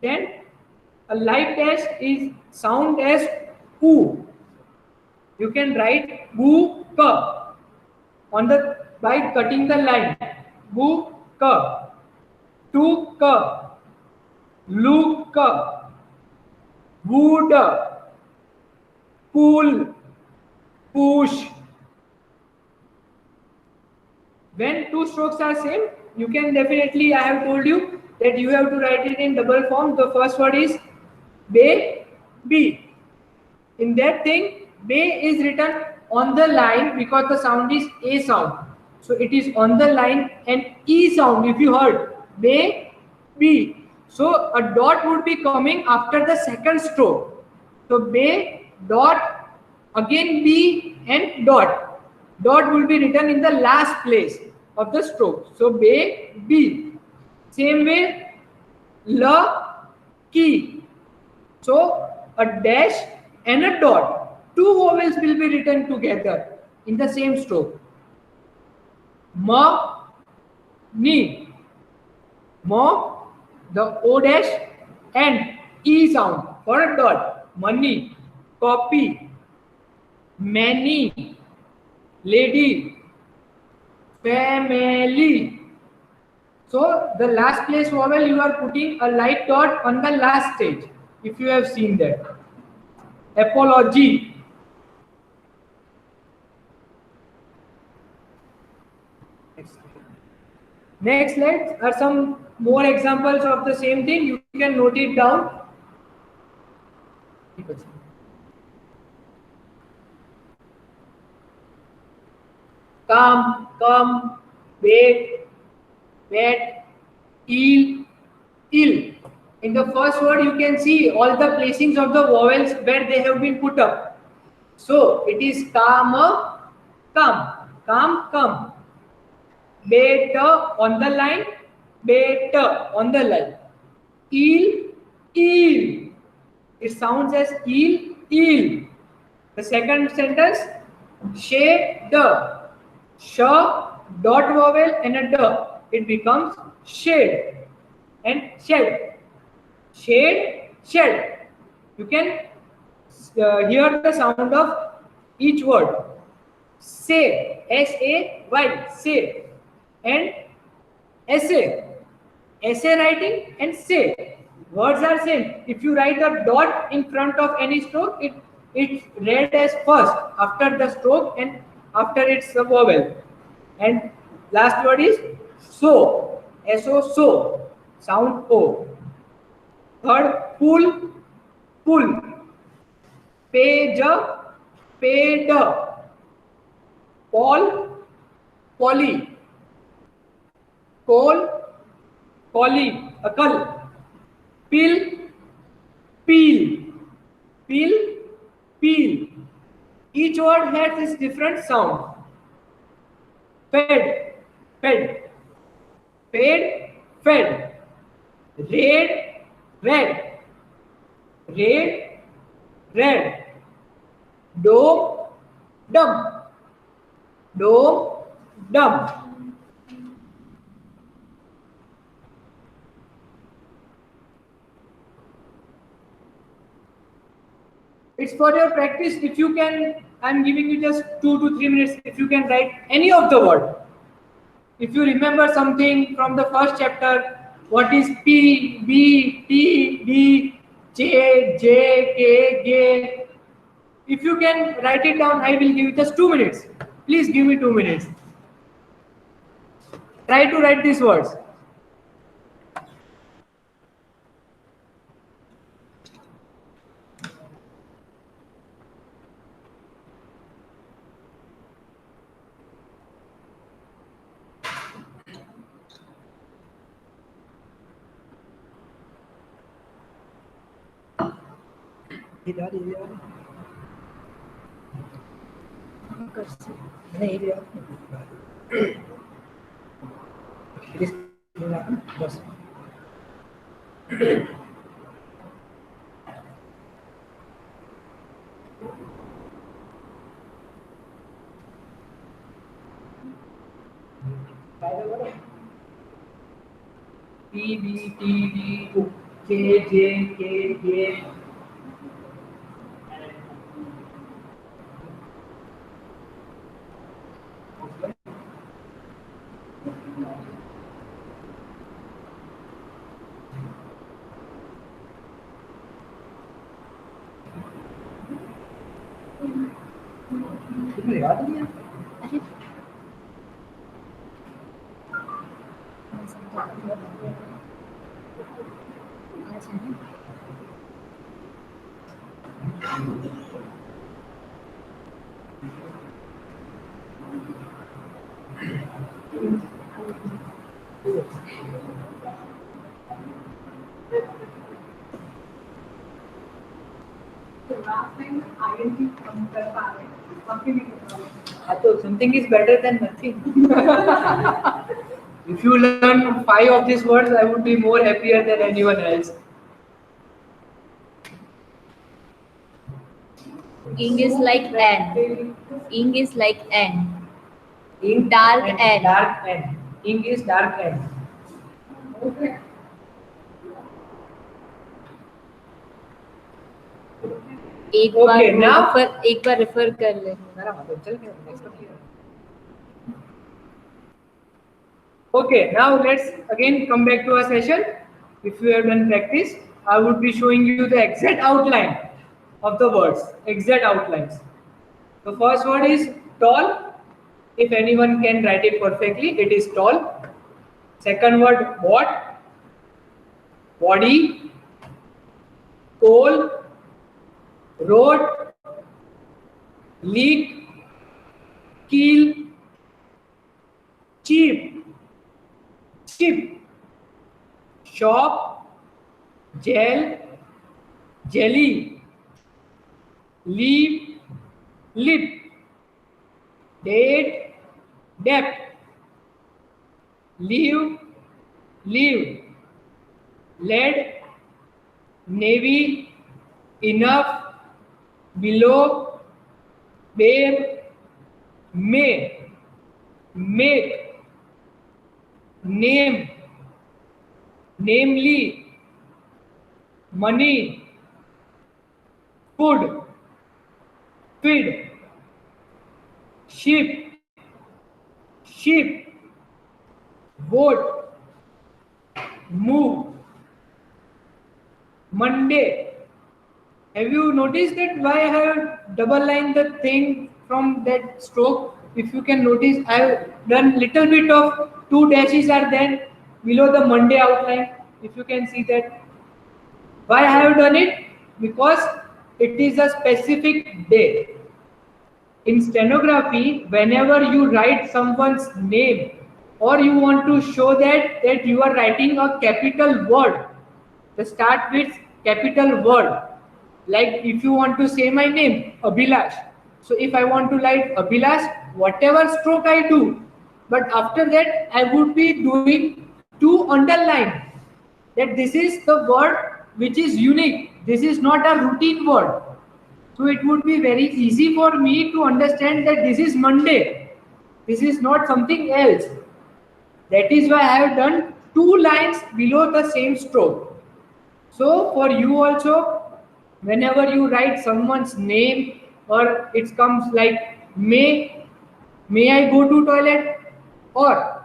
Then a light dash is sound as oo. You can write bu ka on the by cutting the line. Bu ka, tu ka, lu ka, wood, pull, push. When two strokes are same, you can definitely, I have told you that you have to write it in double form. The first word is be, be. In that thing, be is written on the line because the sound is A sound. So it is on the line, and E sound, if you heard, be, be. So a dot would be coming after the second stroke. So be, dot, again B and dot. Dot will be written in the last place of the stroke. So be, B. Same way, la, ki. So a dash and a dot. Two vowels will be written together in the same stroke. Ma, ni. Ma, the O dash and E sound for a dot. Money, copy, many, lady, family. So the last place vowel, you are putting a light dot on the last stage, if you have seen that. Apology. Next slide are some more examples of the same thing. You can note it down. Come, come, wait, wet, eel, ill. In the first word, you can see all the placings of the vowels where they have been put up. So it is come, come, come, come. Better on the line, better on the line. Eel, eel. It sounds as eel, eel. The second sentence, shade, sh, dot vowel and a d. It becomes shade and shed. Shade, shed. You can hear the sound of each word. Say, S-A-Y, say. And essay. Essay writing and say. Words are same. If you write a dot in front of any stroke, it's read as first after the stroke and after its a vowel. And last word is so. S-O, so. Sound O. Third, pull, pull. Page, paid. Paul, Polly. Coal, collie, akal. Peel, peel. Peel, peel. Each word has its different sound. Fed, fed. Paid, fed. Red, red. Red, red. Dome, dumb. Dome, dumb. It's for your practice. If you can, I'm giving you just 2 to 3 minutes. If you can write any of the word. If you remember something from the first chapter, what is P, B, T, D, J, J, K, G. If you can write it down, I will give you just 2 minutes. Please give me 2 minutes. Try to write these words. इधर इधर नहीं इधर बस P B T D K J K J तुम्हें याद नहीं है? अरे आज है ना? तो लास्ट टाइम आईएनटी कम कर पा रहे हैं, बाकी नहीं कर पा रहे। हाँ, तो something is better than nothing. If you learn 5 of these words, I would be more happier than anyone else. Ing is like N. Ing is like N. Ink Dark and N. Dark N. Ink is dark N. Okay एक Okay, बार now- refer कर ले. मेरा मतलब चल गया, next one here. Okay, now let's again come back to our session. If you have done practice, I would be showing you the exact outline of the words, exact outlines. The first word is tall. If anyone can write it perfectly, it is tall. Second word, what? Body, coal, road, leak, keel, cheap, chip, shop, gel, jelly, leaf, lip, date, depth, leave, leave, lead, navy, enough, below, bare, may, make, name, namely, money, food, feed, sheep, sheep, boat, move, Monday. Have you noticed that why I have double lined the thing from that stroke? If you can notice, I have done little bit of 2 dashes are there below the Monday outline. If you can see that. Why I have done it? Because it is a specific day. In stenography, whenever you write someone's name or you want to show that you are writing a capital word, the start with capital word. Like if you want to say my name, Abhilash. So if I want to write Abhilash, whatever stroke I do, but after that I would be doing 2 underline. That this is the word which is unique. This is not a routine word. So it would be very easy for me to understand that this is Monday. This is not something else. That is why I have done 2 lines below the same stroke. So for you also, whenever you write someone's name or it comes like may I go to toilet, or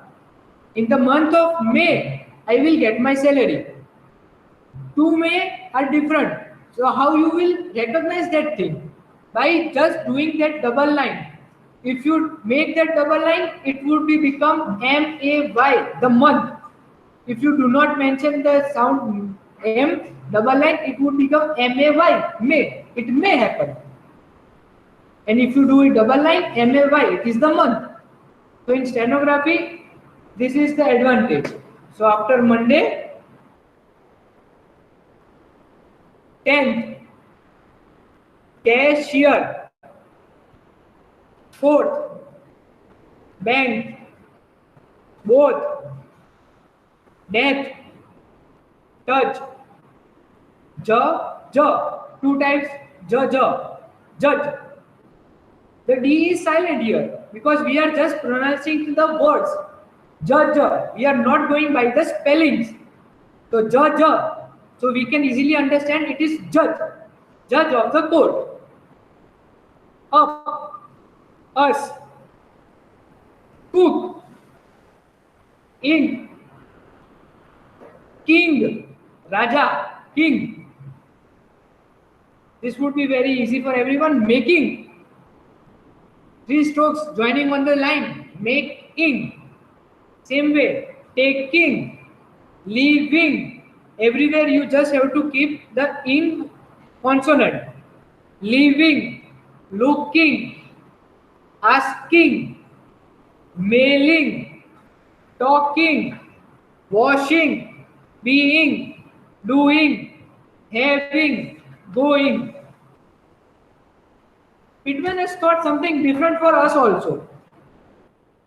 in the month of May I will get my salary. 2 May are different. So how you will recognize that thing? By just doing that double line. If you make that double line, it would be become MAY, the month. If you do not mention the sound M double line, it would become MAY, May. It may happen. And if you do it double line, MAY, it is the month. So in stenography, this is the advantage. So after Monday, 10th, cashier, 4th, bank, both, death, touch, ja, 2 times, judge. The D is silent here because we are just pronouncing the words. Judge. We are not going by the spellings. So judge. So we can easily understand it is judge of the court. Up, us, cook, ink, king, raja, king. This would be very easy for everyone. Making, Three strokes joining on the line make ing. Same way, taking, leaving. Everywhere you just have to keep the ing consonant. Leaving, looking, asking, mailing, talking, washing, being, doing, having, going. Pitman has thought something different for us also.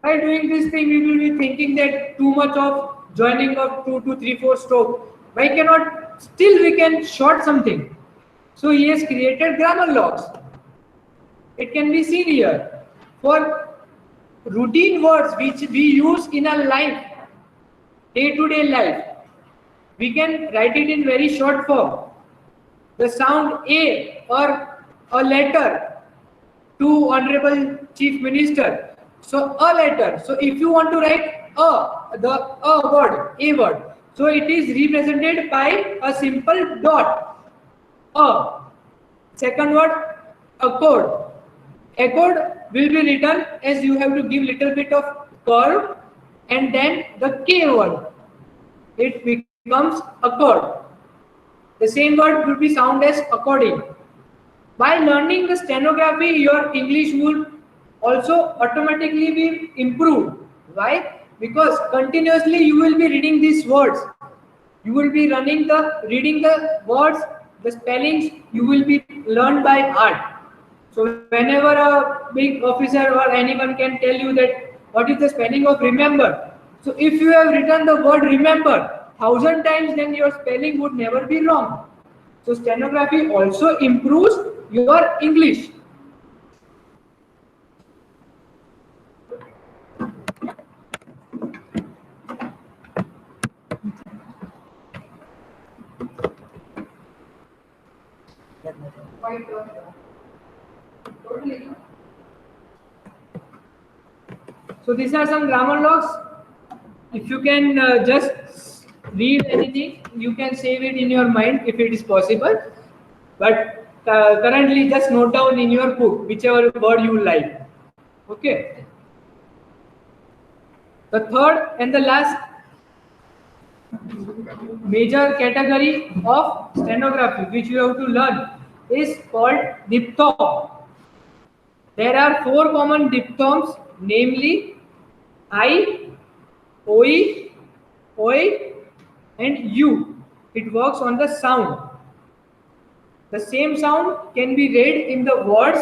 By doing this thing, we will be thinking that too much of joining of 2 to 3, 4 stroke. Why cannot, still we can short something. So he has created grammar locks. It can be seen here. For routine words which we use in our life, day-to-day life, we can write it in very short form. The sound A or a letter to Honorable Chief Minister. So a letter. So if you want to write a word. So it is represented by a simple dot. A. Second word, accord. Accord will be written as you have to give little bit of curve and then the K word. It becomes accord. The same word will be sound as according. By learning the stenography, your English will also automatically be improved. Why? Because continuously you will be reading these words. You will be reading the words, the spellings, you will be learned by heart. So whenever a big officer or anyone can tell you that what is the spelling of remember. So if you have written the word remember 1,000 times, then your spelling would never be wrong. So stenography also improves your English. Quite totally. So these are some grammar laws. If you can just read anything, you can save it in your mind if it is possible. But currently just note down in your book whichever word you like. Okay. The third and the last major category of stenography which you have to learn is called diphthong. There are 4 common diphthongs, namely I, OE, OI and U. It works on the sound. The same sound can be read in the words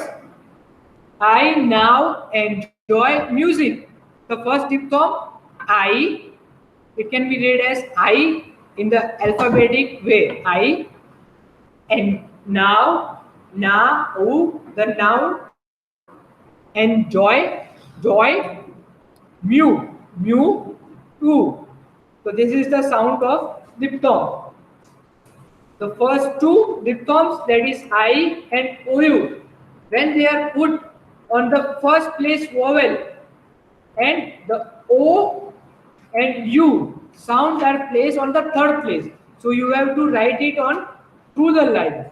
I now enjoy music. The first diphthong I, it can be read as I in the alphabetic way. I and now, na, u, the noun, enjoy, joy, mu, mu, u. So this is the sound of diphthong. The first 2 diphthongs, that is I and OU, when they are put on the first place vowel and the O and U sounds are placed on the third place. So you have to write it on through the line.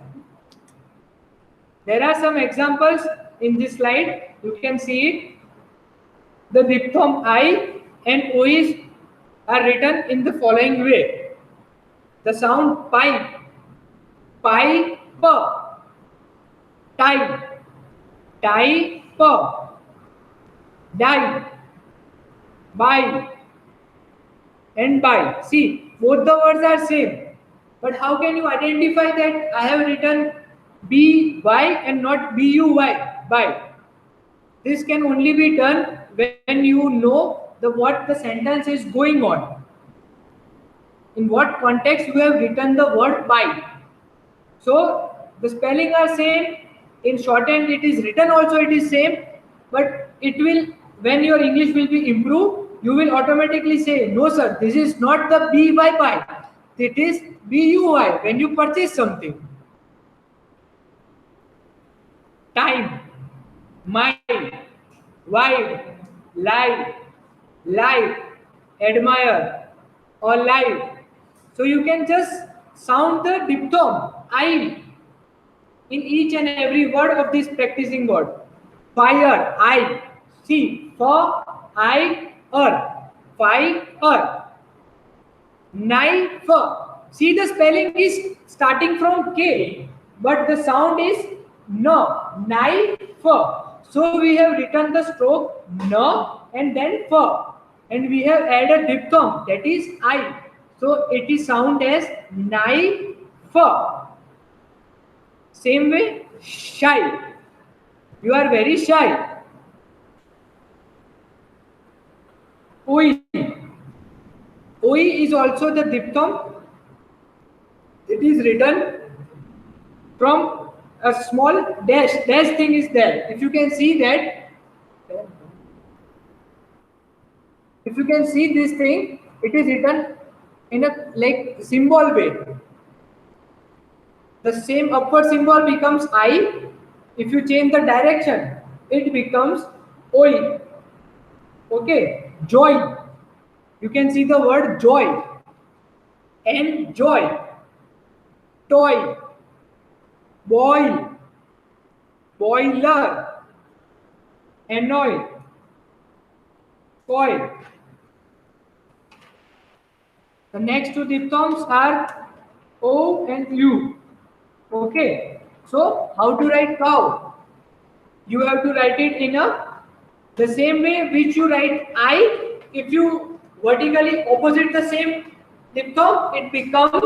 There are some examples in this slide. You can see it. The diphthong I and OUs are written in the following way. The sound pipe, pipe, time, type, die, buy, and buy. See, both the words are same. But how can you identify that I have written by and not buy? By. This can only be done when you know what the sentence is going on. In what context you have written the word by. So the spelling are same. In shorthand it is written also it is same. But it will, when your English will be improved, you will automatically say, no sir, this is not the buy. It is buy when you purchase something. Time, mind, wide, live, admire, or live. So you can just sound the diphthong I in each and every word of this practicing word. Fire, I. See, for, I, fire. Knife. See, the spelling is starting from K, but the sound is no. Knife. So we have written the stroke no and then f, and we have added diphthong, that is I. So it is sound as knife. Same way, shy. You are very shy. Oi. Oi is also the diphthong. It is written from a small dash. Dash thing is there. If you can see that, if you can see this thing, it is written in a like symbol way. The same upward symbol becomes I. If you change the direction, it becomes oi. Okay, joy. You can see the word joy. Enjoy. Toy. Boil. Boiler. Annoy. Coil. The next two diphthongs are O and U. Okay, so how to write cow? You have to write it in the same way which you write I. If you vertically opposite the same diphthong, it becomes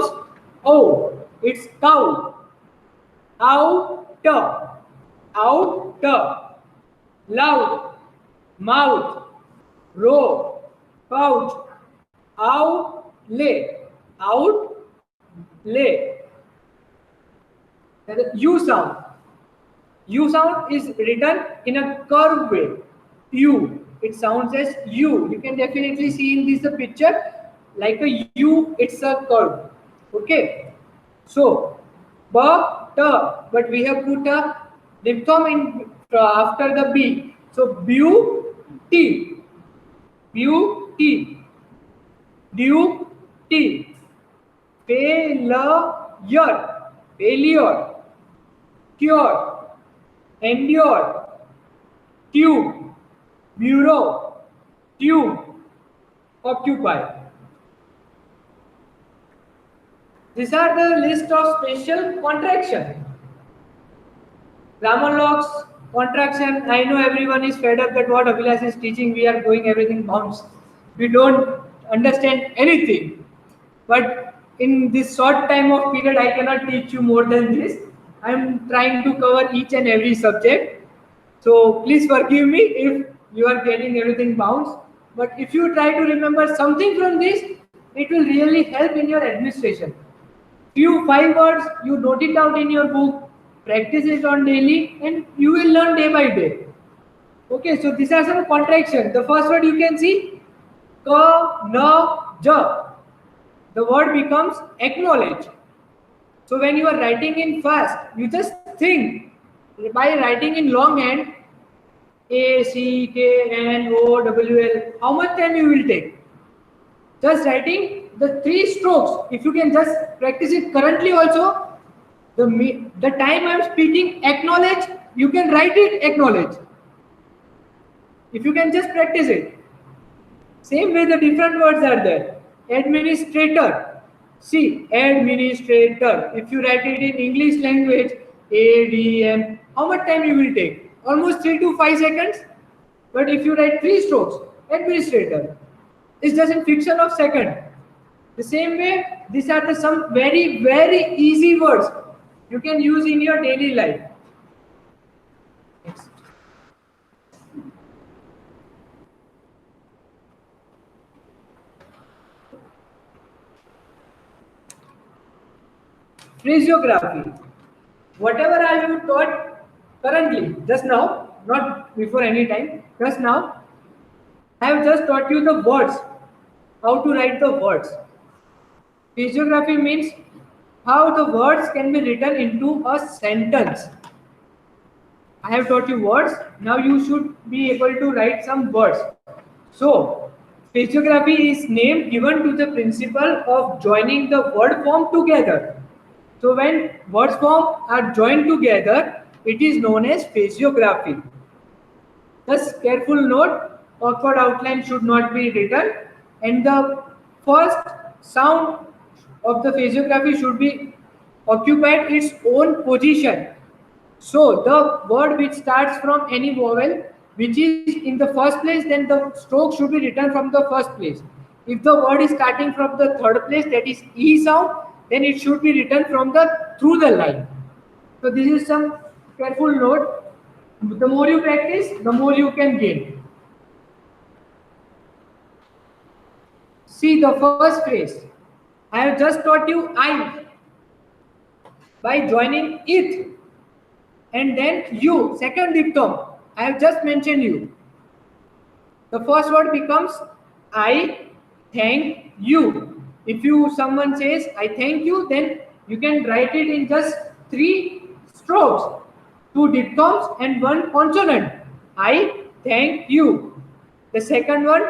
O. It's cow. Out. Out. Loud. Mouth. Row. Pouch. Out. Lay. Out. Lay. U sound. U sound is written in a curved way. U. It sounds as U. You can definitely see in this picture like a U. It's a curve. Okay. So, but we have put a diphthong in after the B. So beauty. Beauty. Duty. Failure. Failure. Cure, endure, tube, bureau, tube, occupy. These are the list of special contraction. Grammar locks, contraction. I know everyone is fed up that what Abhilash is teaching. We are going everything bounce. We don't understand anything. But in this short time of period, I cannot teach you more than this. I am trying to cover each and every subject. So please forgive me if you are getting everything bounced. But if you try to remember something from this, it will really help in your administration. Few 5 words, you note it out in your book, practice it on daily, and you will learn day by day. Okay, so these are some contractions. The first word you can see, ja. The word becomes acknowledge. So when you are writing in fast, you just think by writing in longhand, A, C, K, N, O, W, L, how much time you will take? Just writing the 3 strokes. If you can just practice it currently also, the time I am speaking acknowledge, you can write it acknowledge. If you can just practice it. Same way the different words are there. Administrator. See, administrator. If you write it in English language, ADM, how much time you will take? Almost 3 to 5 seconds. But if you write 3 strokes, administrator, it's just a fraction of second. The same way, these are the some very, very easy words you can use in your daily life. Next. Physiography. Whatever are you taught currently, just now, not before any time, just now, I have just taught you the words, how to write the words. Physiography means how the words can be written into a sentence. I have taught you words, now you should be able to write some words. So, physiography is name given to the principle of joining the word form together. So when words form are joined together, it is known as physiography. Thus, careful note, awkward outline should not be written, and the first sound of the physiography should be occupied its own position. So, the word which starts from any vowel which is in the first place, then the stroke should be written from the first place. If the word is starting from the third place, that is E sound, then it should be written from the through the line. So this is some careful note. The more you practice, the more you can gain. See the first phrase. I have just taught you I by joining it, and then you, second diphthong. I have just mentioned you. The first word becomes I thank you. If someone says I thank you, then you can write it in just 3 strokes, 2 diphthongs and 1 consonant. I thank you. The second one,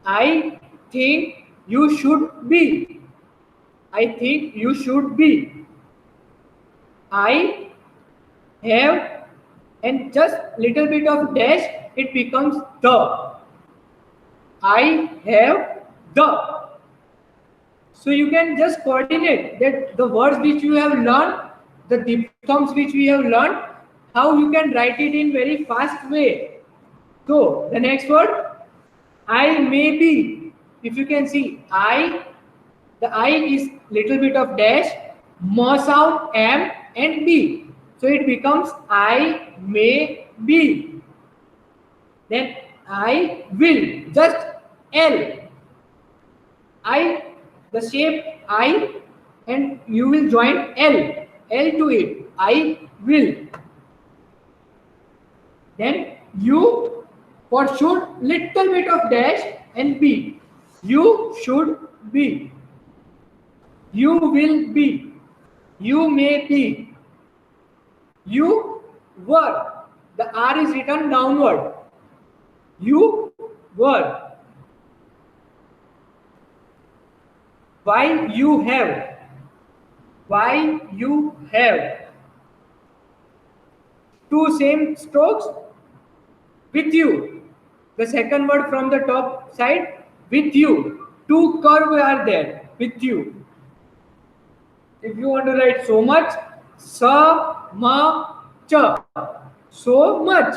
I think you should be. I think you should be. I have, and just little bit of dash, it becomes the. I have the. So you can just coordinate that the words which you have learned, the diphthongs which we have learned, how you can write it in very fast way. So the next word, I may be. If you can see, the I is little bit of dash, more sound, am and be. So it becomes I may be. Then I will, just L. The shape I, and you will join L to it. I will. Then you, for should, little bit of dash and be. You should be. You will be. You may be. You were. The R is written downward. You were. Why you have. Why you have. 2 same strokes. With you. The second word from the top side. With you. 2 curves are there. With you. If you want to write so much, sa, ma, cha. So much.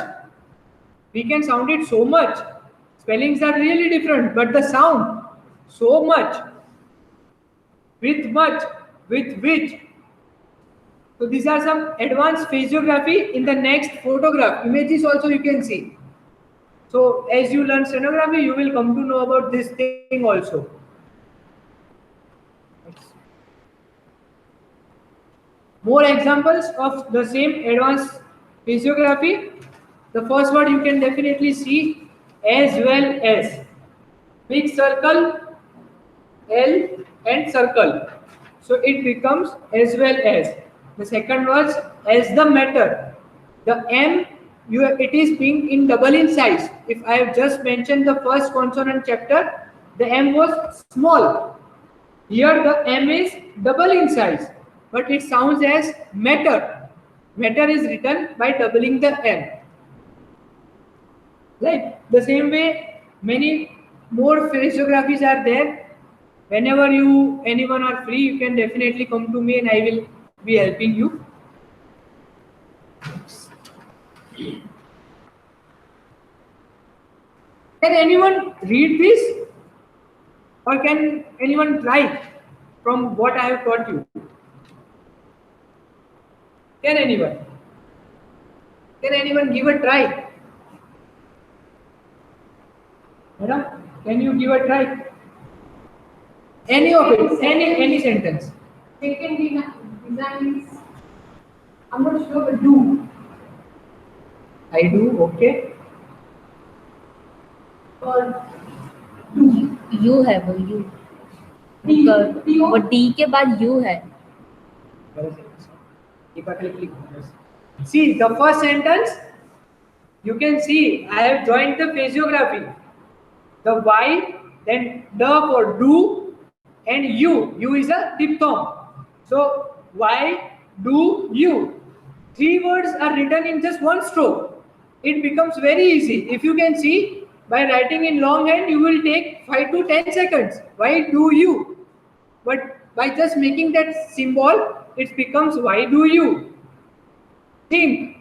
We can sound it so much. Spellings are really different, but the sound, so much. With much, with which. So these are some advanced physiography. In the next photograph, images also you can see. So as you learn stenography, you will come to know about this thing also. More examples of the same advanced physiography. The first word you can definitely see as well as. Big circle, L and circle. So it becomes as well as. The second was as the matter. The M, it is being in double in size. If I have just mentioned the first consonant chapter, the M was small. Here the M is double in size, but it sounds as matter. Matter is written by doubling the M. Right? The same way, many more physiographies are there. Whenever anyone are free, you can definitely come to me and I will be helping you. Can anyone read this? Or can anyone try from what I have taught you? Can anyone? Can anyone give a try? Madam, can you give a try? Any of it, any sentence. Second design is, I'm not sure, but do. I do, okay. Or you है वो you वो D के बाद you है. See the first sentence, you can see I have joined the physiography. The Y, then the for do, and you is a diphthong. So why do you? 3 words are written in just 1 stroke. it becomes very easy. If you can see, by writing in longhand, you will take 5 to 10 seconds. Why do you? But by just making that symbol, it becomes why do you? Think.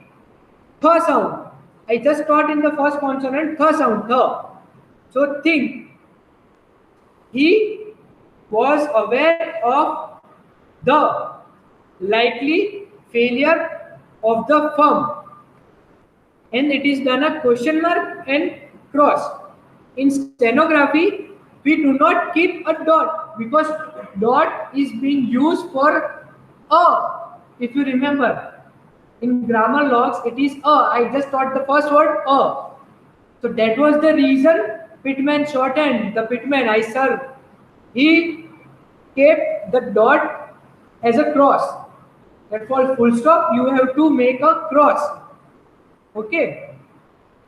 Th sound. I just taught in the first consonant, th sound, th. So think. He was aware of the likely failure of the firm, and it is done a question mark and cross. In stenography, we do not keep a dot because dot is being used for a. If you remember, in grammar logs, it is a. I just taught the first word a. So that was the reason Pitman shortened the Pitman I served. He kept the dot as a cross. That for full stop, you have to make a cross. Okay.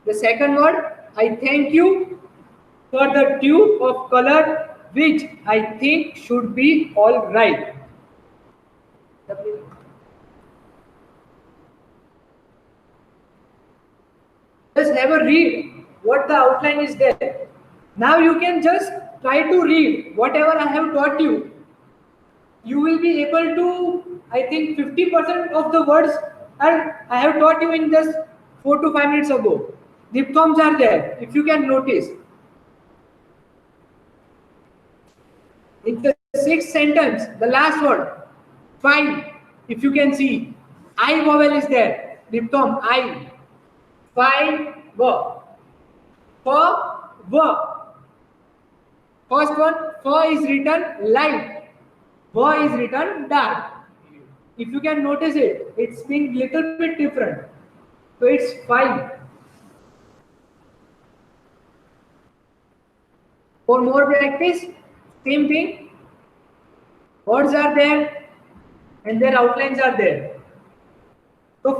The second word, I thank you for the tube of color which I think should be all right. Just have a read what the outline is there. Now you can just try to read whatever I have taught you. You will be able to, I think 50% of the words are I have taught you in just 4 to 5 minutes ago. Diphthongs are there, if you can notice. In the sixth sentence, the last word, fine, if you can see, I vowel is there, diphthong, I. Fine, verb. For, verb. First one, for is written light, ver is written dark. If you can notice it, it's being little bit different. So it's fine. For more practice, same thing. Words are there and their outlines are there. So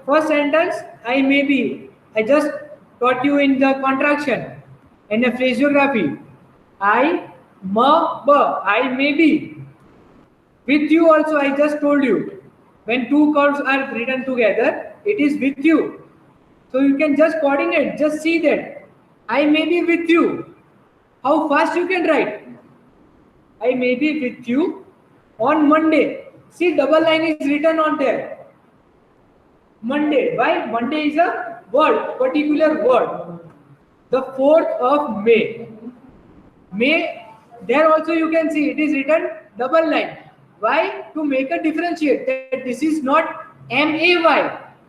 first sentence, I may be. I just taught you in the contraction and a phraseography. I may be. With you also, I just told you. When two curves are written together, it is with you. So you can just coordinate, just see that. I may be with you. How fast you can write? I may be with you on Monday. See, double line is written on there. Monday. Why? Monday is a word, particular word. The 4th of May. May, there also you can see it is written double line. Why? To make a differentiate that this is not MAY,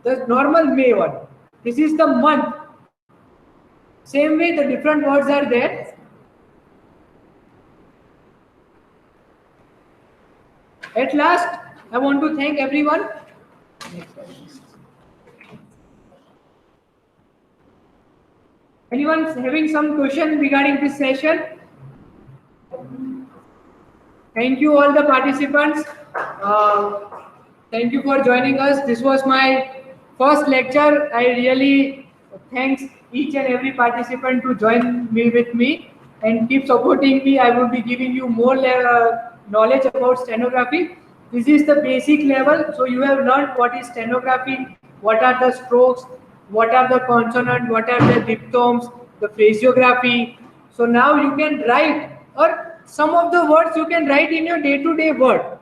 the normal May one. This is the month. Same way the different words are there. At last, I want to thank everyone. Anyone having some question regarding this session? Thank you all the participants. Thank you for joining us. This was my first lecture. I really thanks each and every participant to join me with me and keep supporting me. I will be giving you more knowledge about stenography. This is the basic level. So you have learned what is stenography, what are the strokes, what are the consonant, what are the diphthongs, the phraseography. So now you can write, or some of the words you can write in your day-to-day word.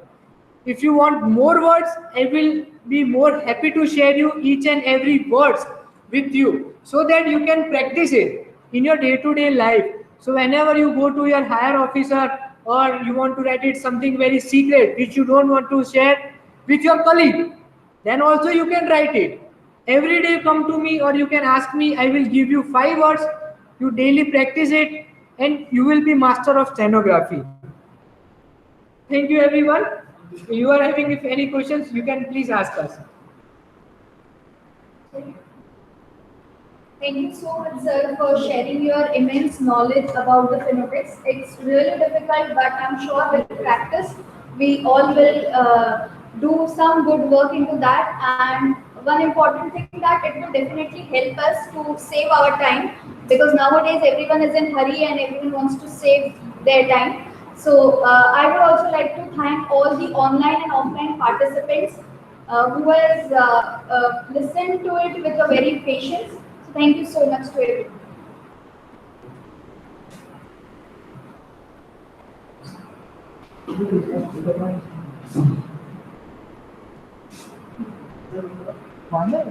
If you want more words, I will be more happy to share you each and every words with you so that you can practice it in your day-to-day life. So whenever you go to your higher officer or you want to write it something very secret which you don't want to share with your colleague, then also you can write it. Every day come to me or you can ask me, I will give you 5 words, you daily practice it and you will be master of stenography. Thank you everyone. If you are having any questions, you can please ask us. Thank you so much, sir, for sharing your immense knowledge about the phonetics. It's really difficult, but I'm sure with practice, we all will do some good work into that. And one important thing that it will definitely help us to save our time, because nowadays everyone is in hurry and everyone wants to save their time. So I would also like to thank all the online and offline participants who has listened to it with a very patience. So thank you so much to everyone. Why not?